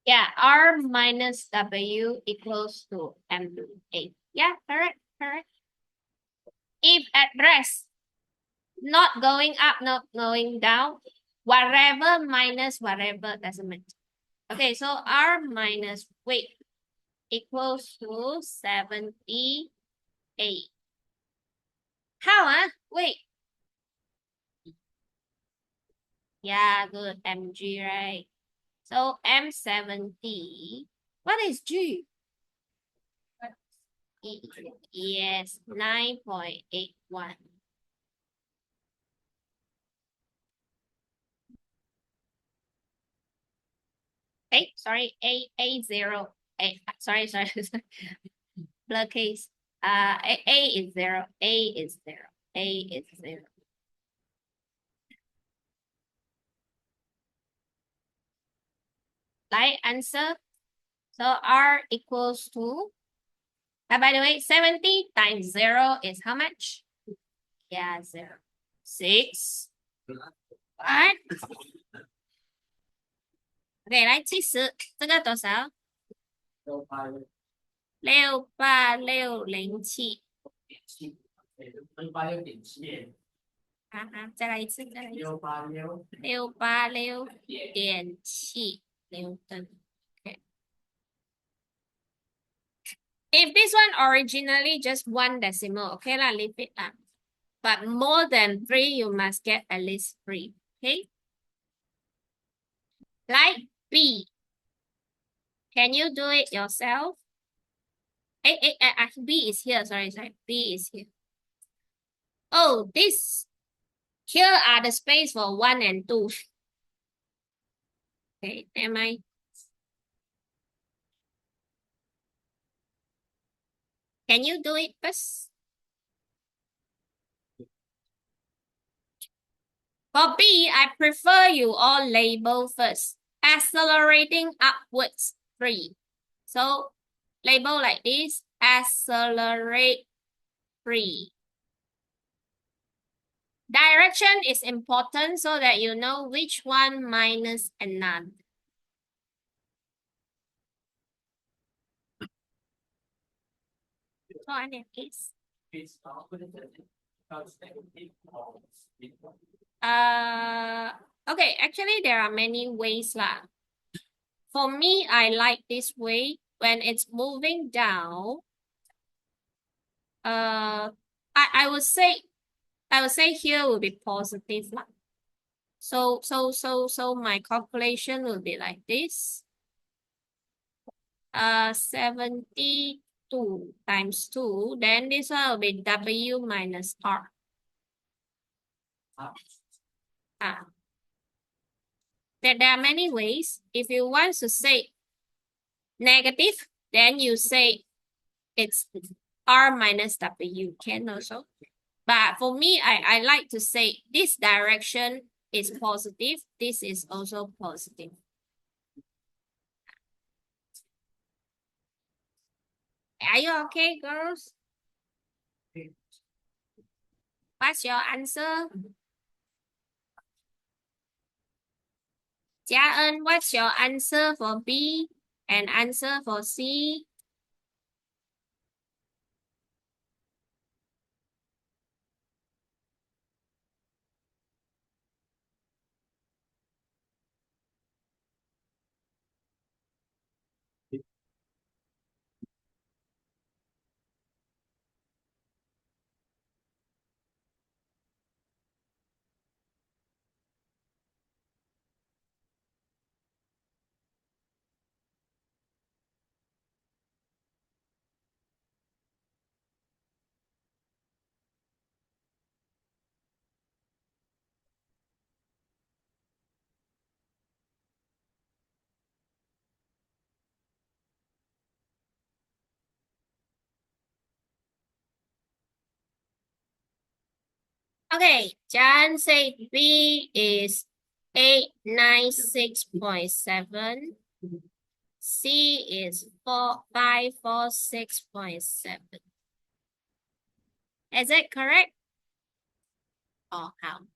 Yeah, R minus W equals to MA. Yeah, correct, correct. If at rest, not going up, not going down, whatever minus whatever doesn't matter. Okay, so R minus weight equals to 78. How, Wait. Yeah, good. MG, right? So M70. What is G? Yes, 9.81. Sorry, A0. Sorry. Blur case. A is 0. A is 0. A is 0. Right answer. So R equals to, by the way, 70 times 0 is how much? Yeah, 0. 6. What? OK，来70，这个多少？68607。再来一次686.7牛顿。Okay. If this one originally just 1 decimal, okay lah, leave it up. But more than 3, you must get at least 3. Okay. Like B. Can you do it yourself? B is here. Sorry. B is here. Oh, this. Here are the space for 1 and 2. Okay, am I? Can you do it first? For B, I prefer you all label first. Accelerating upwards 3. So label like this, accelerate 3. Direction is important so that you know which one minus another. So I need this. Okay, actually there are many ways lah. For me, I like this way. When it's moving down, I would say here will be positive lah. So my calculation will be like this. 72 times 2. Then this one will be W minus R. There are many ways. If you want to say negative, then you say it's R minus W. Can also. But for me, I like to say this direction is positive. This is also positive. Are you okay, girls? What's your answer? Jia En, what's your answer for B and answer for C? Okay, John said B is 896.7. C is 4546.7. Is it correct? Or how?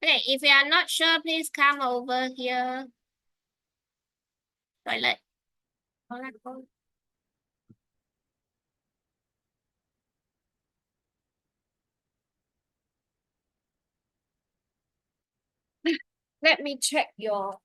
Okay, if you are not sure, please come over here. Toilet. Let me check your.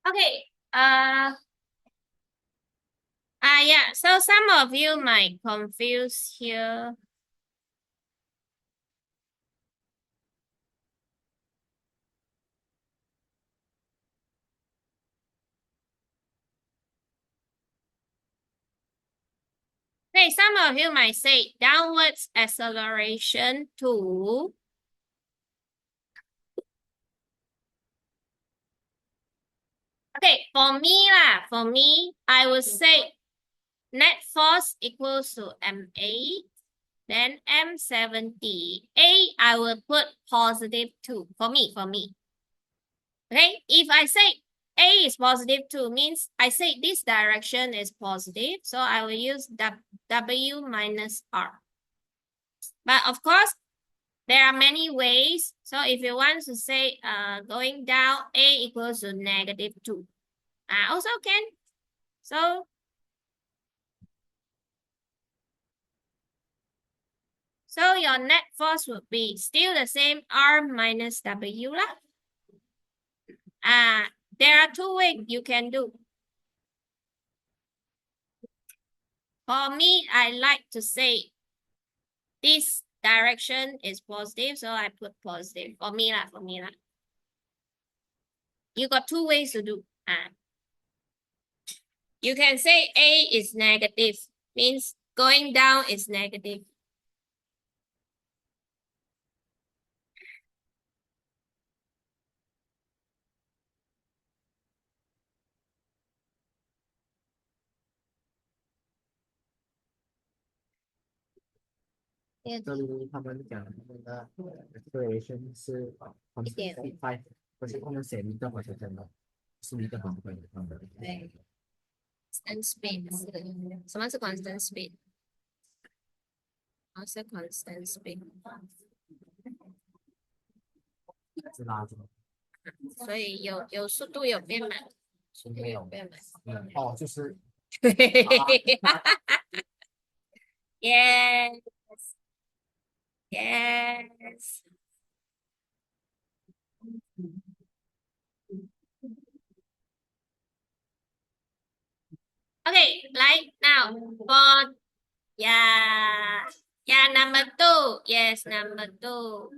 Okay. Yeah. So some of you might confuse here. Okay, some of you might say downwards acceleration to okay, for me, I would say net force equals to MA, then M70. I will put positive 2 for me. Okay, if I say A is positive 2 means I say this direction is positive, so I will use W minus R. But of course, there are many ways. So if you want to say going down, A equals to negative 2. Also can. So your net force would be still the same R minus W lah. There are two ways you can do. For me, I like to say this direction is positive, so I put positive. For me lah. You got two ways to do. You can say A is negative, means going down is negative. Yeah. 这里他们讲那个 acceleration 是 constant five，可是他们写一个好像真的是一个很会的。对 constant speed 什么是 constant speed？ 什么是 constant speed？ 是拉着。所以有速度有变慢，速度没有有变慢。哦，就是 Yes. Yes. Okay, like now for yeah, number 2. Yes, number 2.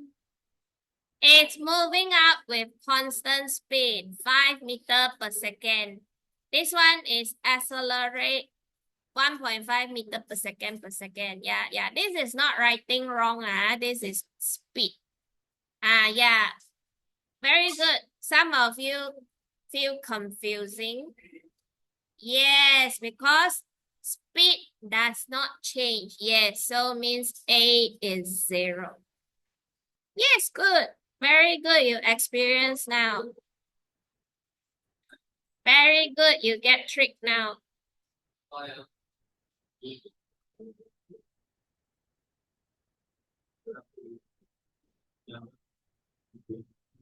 It's moving up with constant speed, 5 meters per second. This one is accelerate 1.5 meters per second per second. Yeah. This is not writing wrong. This is speed. Yeah. Very good. Some of you feel confusing. Yes, because speed does not change. Yes, so means A is 0. Yes, good. Very good. You experience now. Very good. You get tricked now.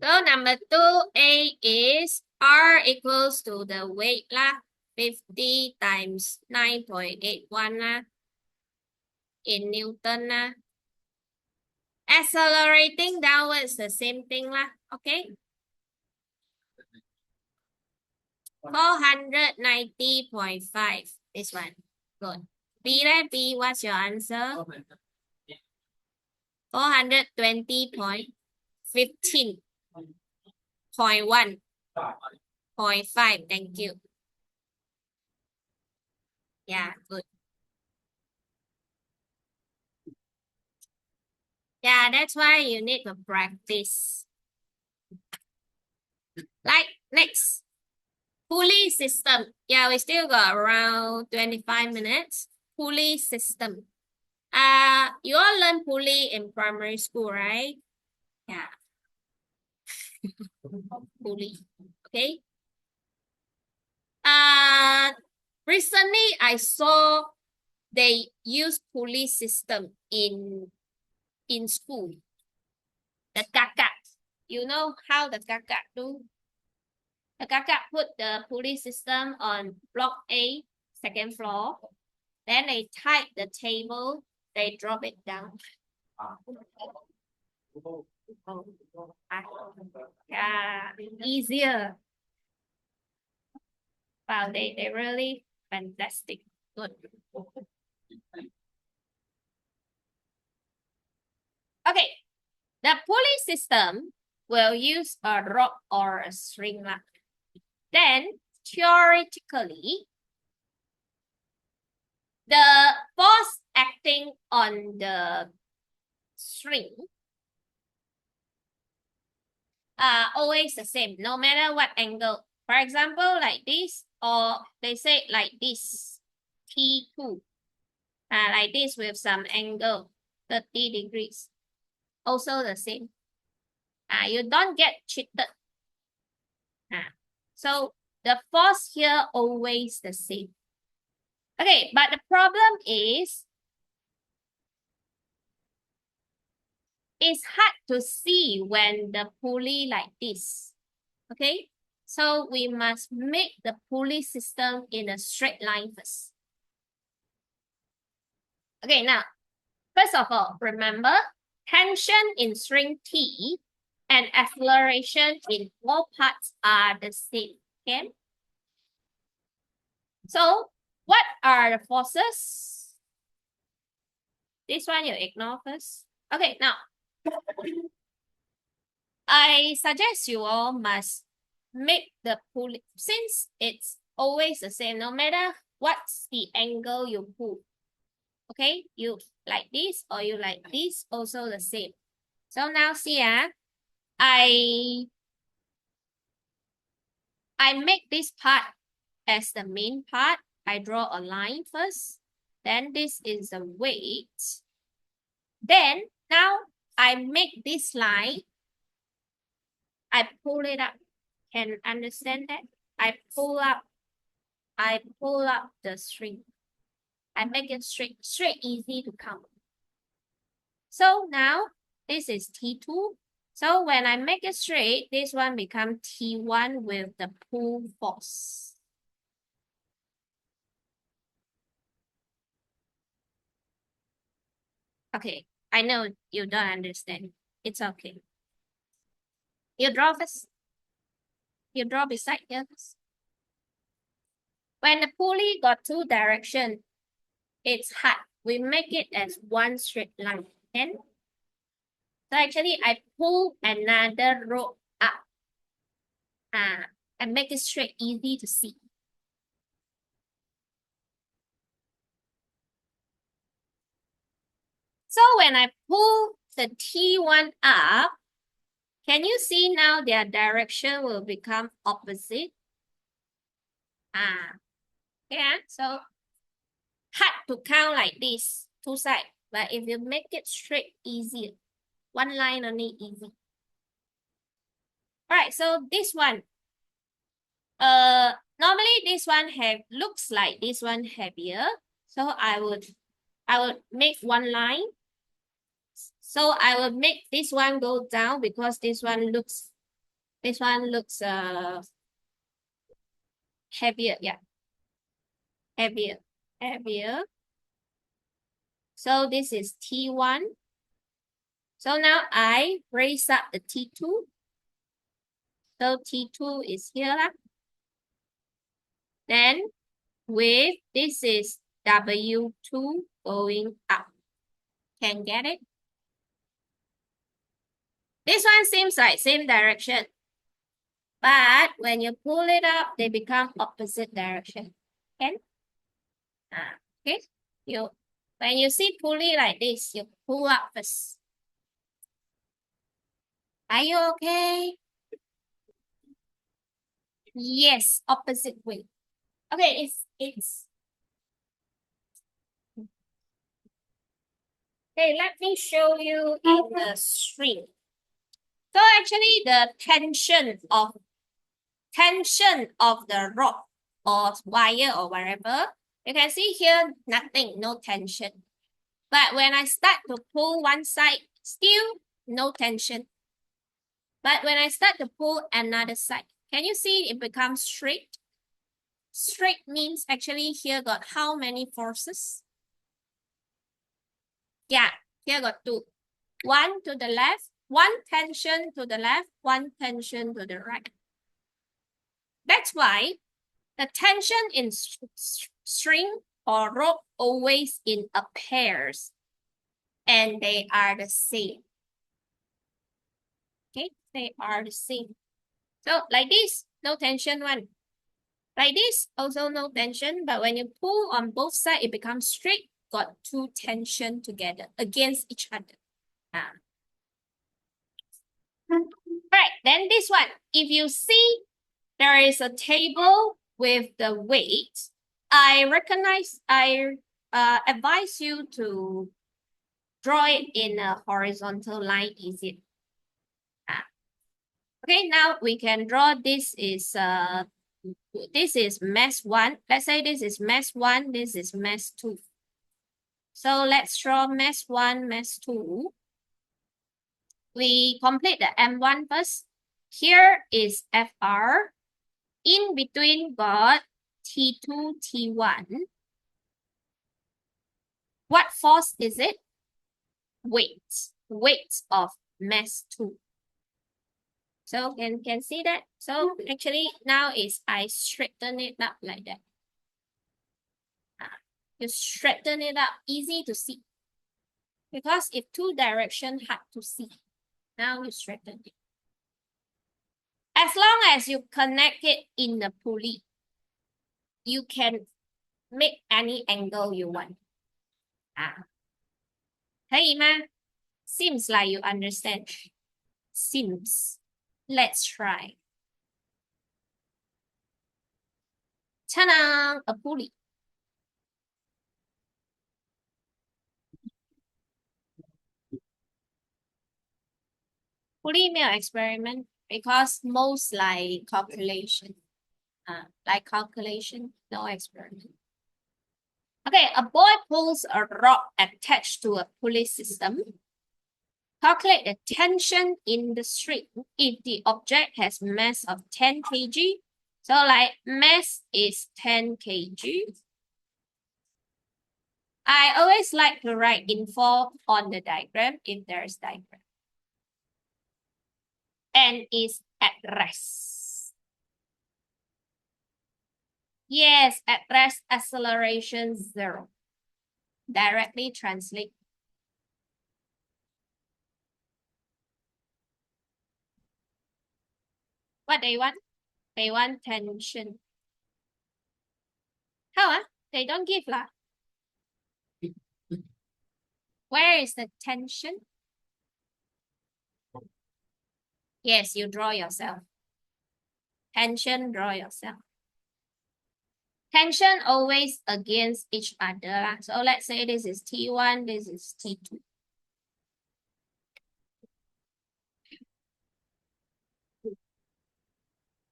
So number 2A is R equals to the weight lah. 50 times 9.81 lah. In Newton lah. Accelerating downwards the same thing lah. Okay. 490.5. This one. Good. B lah, B, what's your answer? 420.15.1. 0.5. Thank you. Yeah, good. Yeah, that's why you need to practice. Like, next. Pulley system. Yeah, we still got around 25 minutes. Pulley system. You all learn pulley in primary school, right? Yeah. Pulley. Okay. Recently I saw they use pulley system in school. The kakak. You know how the kakak do? The kakak put the pulley system on block A, second floor. Then they tie the table. They drop it down. Yeah, easier. Wow, they really fantastic. Good. Okay, the pulley system will use a rod or a string. Then, theoretically, The force acting on the string are always the same, no matter what angle. For example, like this, or they say like this, T2, like this with some angle, 30 degrees. Also the same. You don't get cheated. So the force here always the same. Okay, but the problem is, it's hard to see when the pulley like this. Okay, so we must make the pulley system in a straight line first. Okay, now, first of all, remember, tension in string T and acceleration in all parts are the same. Okay, so what are the forces? This one you ignore first. Okay, now, I suggest you all must make the pulley, since it's always the same, no matter what's the angle you pull. Okay, you like this or you like this, also the same. So now see, I make this part as the main part. I draw a line first. Then this is the weight. Then now I make this line. I pull it up. Can you understand that? I pull up the string. I make it straight, easy to count. So now this is T2. So when I make it straight, this one becomes T1 with the pull force. Okay, I know you don't understand. It's okay. You draw first. You draw beside here first. When the pulley got two directions, it's hard. We make it as one straight line. Then, so actually I pull another rope up. And make it straight, easy to see. So when I pull the T1 up, can you see now their direction will become opposite? Yeah, so hard to count like this, two sides. But if you make it straight, easier. One line only, easy. All right, so this one. Normally this one looks like this one heavier. So I would make one line. So I will make this one go down because this one looks heavier. Yeah, heavier. So this is T1. So now I raise up the T2. So T2 is here. Then with this is W2 going up. Can get it? This one seems like same direction. But when you pull it up, they become opposite direction. Can? Okay. When you see pulley like this, you pull up first. Are you okay? Yes, opposite way. Okay, it's okay, let me show you in the string. So actually the tension of the rope or wire or whatever, you can see here nothing, no tension. But when I start to pull one side, still no tension. But when I start to pull another side, can you see it becomes straight? Straight means actually here got how many forces? Yeah, here got two. One to the left, one tension to the left, one tension to the right. That's why the tension in string or rope always in a pairs. And they are the same. Okay, they are the same. So like this, no tension one. Like this, also no tension, but when you pull on both sides, it becomes straight, got two tension together against each other. Right, then this one, if you see there is a table with the weight, I advise you to draw it in a horizontal line, easy. Okay, now we can draw this is mesh 1. Let's say this is mesh 1, this is mesh 2. So let's draw mesh 1, mesh 2. We complete the M1 first. Here is FR. In between got T2, T1. What force is it? Weight of mesh 2. So can see that? So actually now is I straighten it up like that. You straighten it up, easy to see. Because if two direction hard to see, now you straighten it. As long as you connect it in the pulley, you can make any angle you want. 可以吗? Seems like you understand. Seems. Let's try. Ta-da! A pulley. Pulley 没有 experiment because most like calculation. Like calculation, no experiment. Okay, a boy pulls a rod attached to a pulley system. Calculate the tension in the string if the object has mass of 10 kg. So like mass is 10 kg. I always like to write info on the diagram if there's diagram. And is at rest. Yes, at rest acceleration 0. Directly translate. What they want? They want tension. How? They don't give lah. Where is the tension? Yes, you draw yourself. Tension, draw yourself. Tension always against each other. So let's say this is T1, this is T2.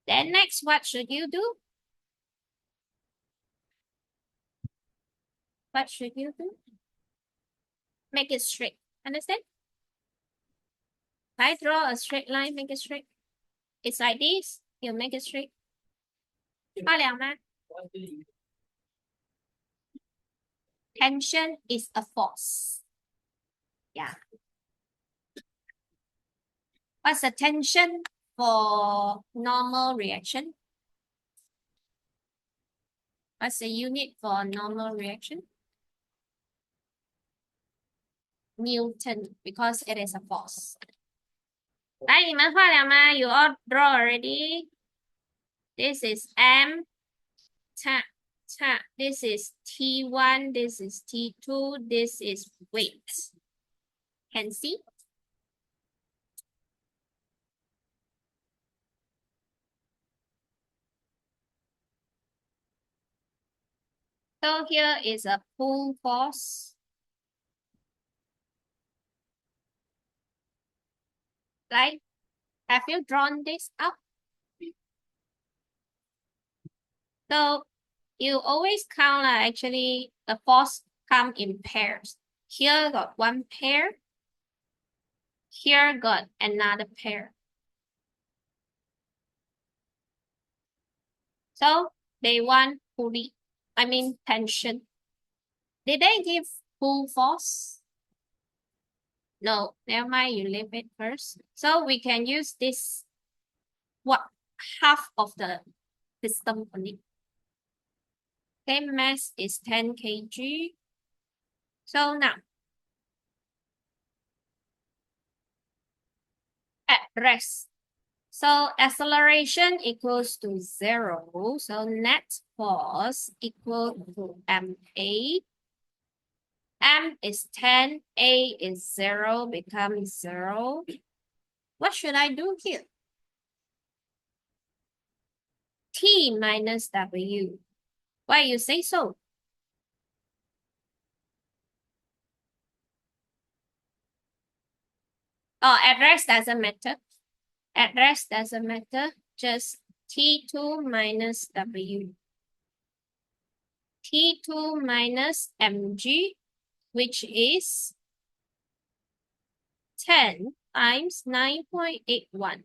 Then next, what should you do? What should you do? Make it straight. Understand? If I draw a straight line, make it straight. It's like this. You make it straight. 画了吗? Tension is a force. Yeah. What's the tension for normal reaction? What's the unit for normal reaction? Newton, because it is a force. 来，你们画了吗? You all draw already. This is M. This is T1. This is T2. This is weight. Can see? So here is a pull force. Right? Have you drawn this up? So you always count actually the force come in pairs. Here got one pair. Here got another pair. So they want pulley. I mean tension. Did they give pull force? No, never mind, you leave it first. So we can use this, what, half of the system only. Okay, mass is 10 kg. So now, at rest. So acceleration equals to 0. So net force equal to ma. M is 10, A is 0, becomes 0. What should I do here? T minus W. Why you say so? Oh, address doesn't matter. Address doesn't matter. Just T2 minus W. T2 minus mg, which is 10 times 9.81.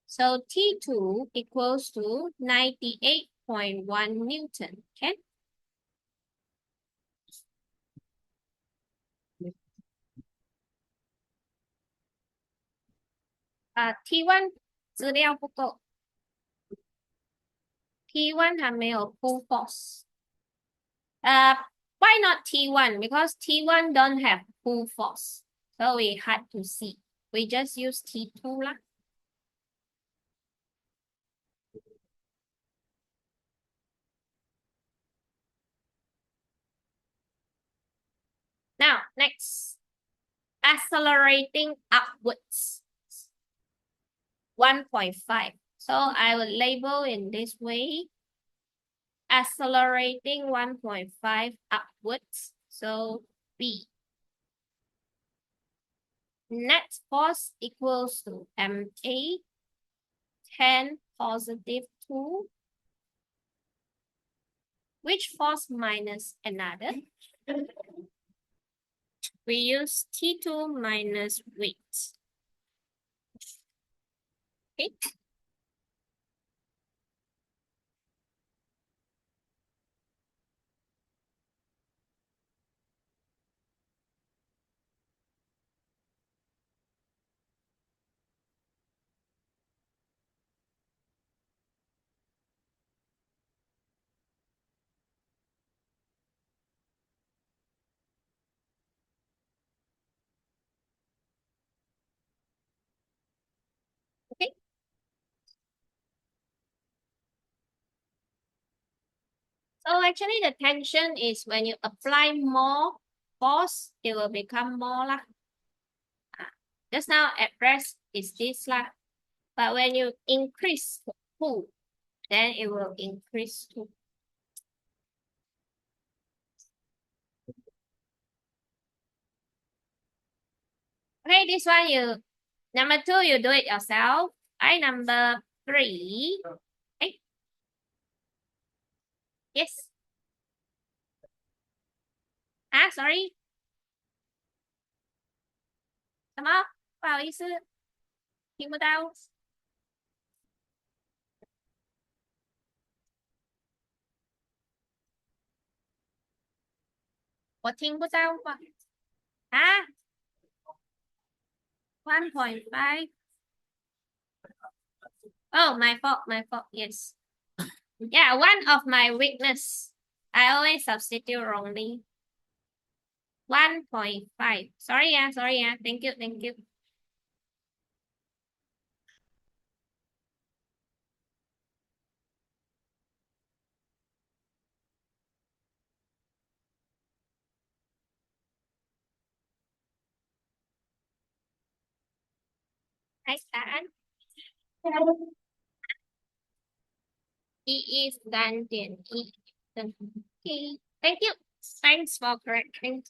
So T2 equals to 98.1 Newton, okay? T1 资料不够 ，T1 还没有 full force。Why not T1? Because T1 don't have full force, so we had to see. We just use T2 lah. Now, next, accelerating upwards, 1.5. So I will label in this way, accelerating 1.5 upwards, so B. Net force equals to MA, 10 positive 2. Which force minus another? We use T2 minus weight. Okay. Okay. So actually the tension is when you apply more force, it will become more lah. Just now at rest is this lah. But when you increase the pull, then it will increase too. Okay, this one number 2, you do it yourself. Number 3. Okay. Yes. Sorry. 什么？不好意思，听不到。我听不到吧？1.5. Oh, my fault, yes. Yeah, one of my weakness. I always substitute wrongly. 1.5. Sorry, thank you. Hi, Stan. E is 3.1. Okay, thank you. Thanks for correcting.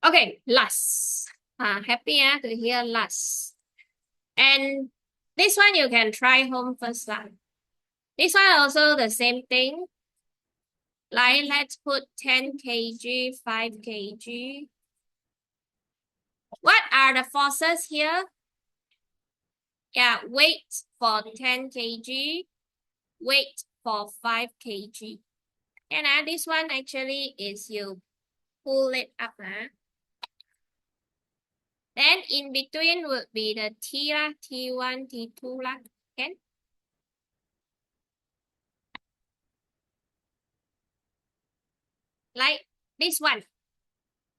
Okay, last. Happy to hear last. And this one you can try home first lah. This one also the same thing. Like let's put 10 kg, 5 kg. What are the forces here? Yeah, weight for 10 kg, weight for 5 kg. And this one actually is you pull it up. Then in between would be the T lah, T1, T2 lah. Okay? Like this one.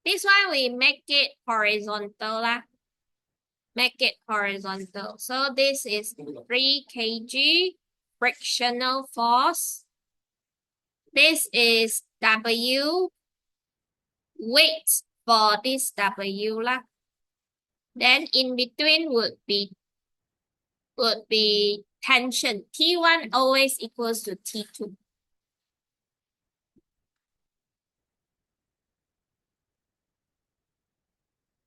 This one we make it horizontal lah. Make it horizontal. So this is 3 kg frictional force. This is W, weight for this W lah. Then in between would be tension. T1 always equals to T2.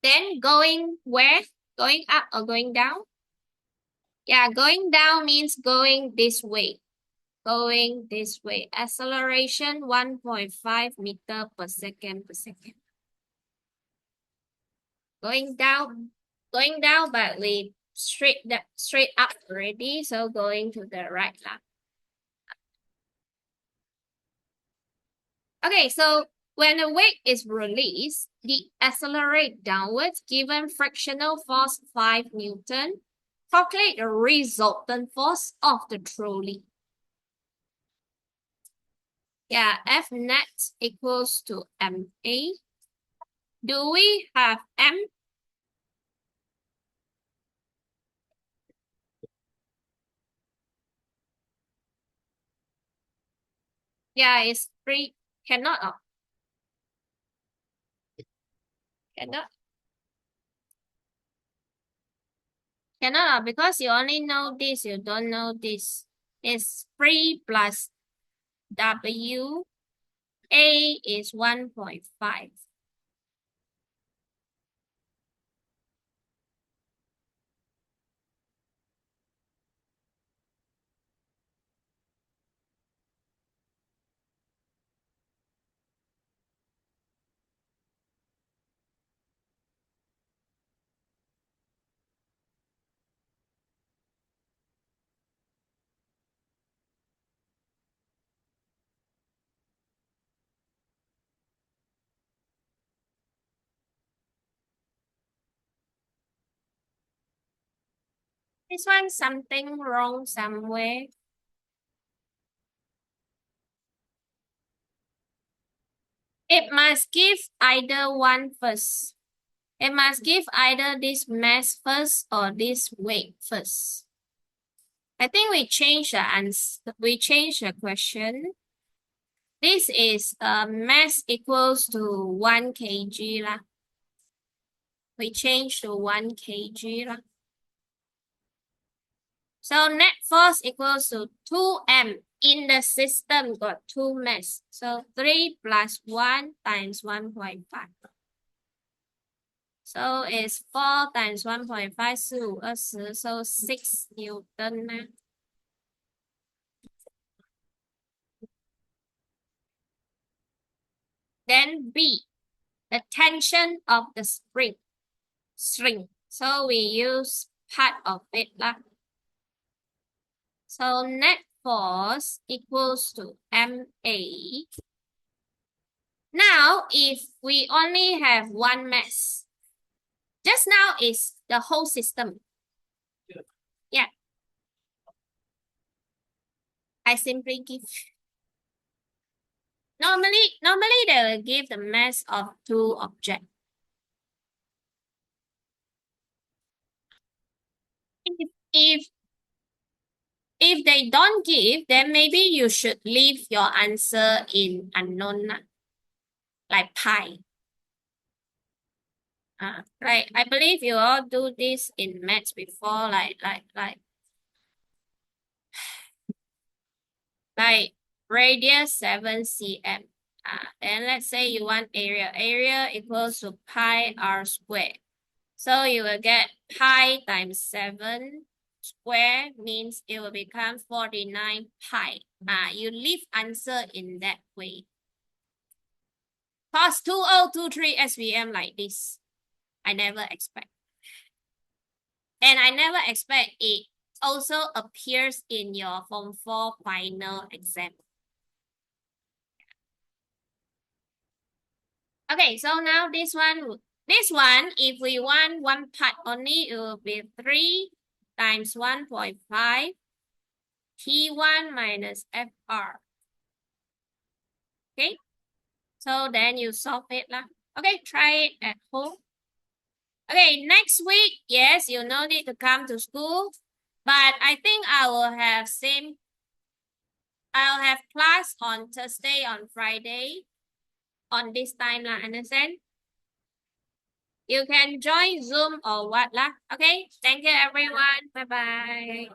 Then going where? Going up or going down? Yeah, going down means going this way. Going this way. Acceleration 1.5 meter per second per second. Going down, but we straight up already. So going to the right now. Okay, so when the weight is released, the accelerate downwards given frictional force 5 Newton. Calculate the resultant force of the trolley. Yeah, F net equals to MA. Do we have M? Yeah, it's 3. Cannot. Cannot because you only know this, you don't know this. It's 3 plus W. A is 1.5. This one something wrong somewhere. It must give either one first. It must give either this mass first or this weight first. I think we change the answer. We change the question. This is mass equals to 1 kg lah. We change to 1 kg lah. So net force equals to 2m. In the system got 2 mass. So 3 plus 1 times 1.5. So it's 4 times 1.5, 15, 20, so 6 Newton. Then B, the tension of the string. So we use part of it lah. So net force equals to MA. Now, if we only have one mass, just now is the whole system. Yeah. I simply give. Normally they will give the mass of 2 objects. If they don't give, then maybe you should leave your answer in unknown, like pi. Right. I believe you all do this in maths before, like radius 7 cm. Then let's say you want area. Area equals to pi r squared. So you will get pi times 7 square means it will become 49 pi. You leave answer in that way. Cos 2023 SVM like this. I never expect. And I never expect it also appears in your Form 4 final exam. Okay, so now this one, if we want one part only, it will be 3 times 1.5 T1 minus FR. Okay, So then you solve it lah. Okay, try it at home. Okay, next week, yes, you no need to come to school, but I think I'll have class on Thursday, on Friday, on this time lah, understand? You can join Zoom or what lah. Okay, thank you everyone. Bye bye.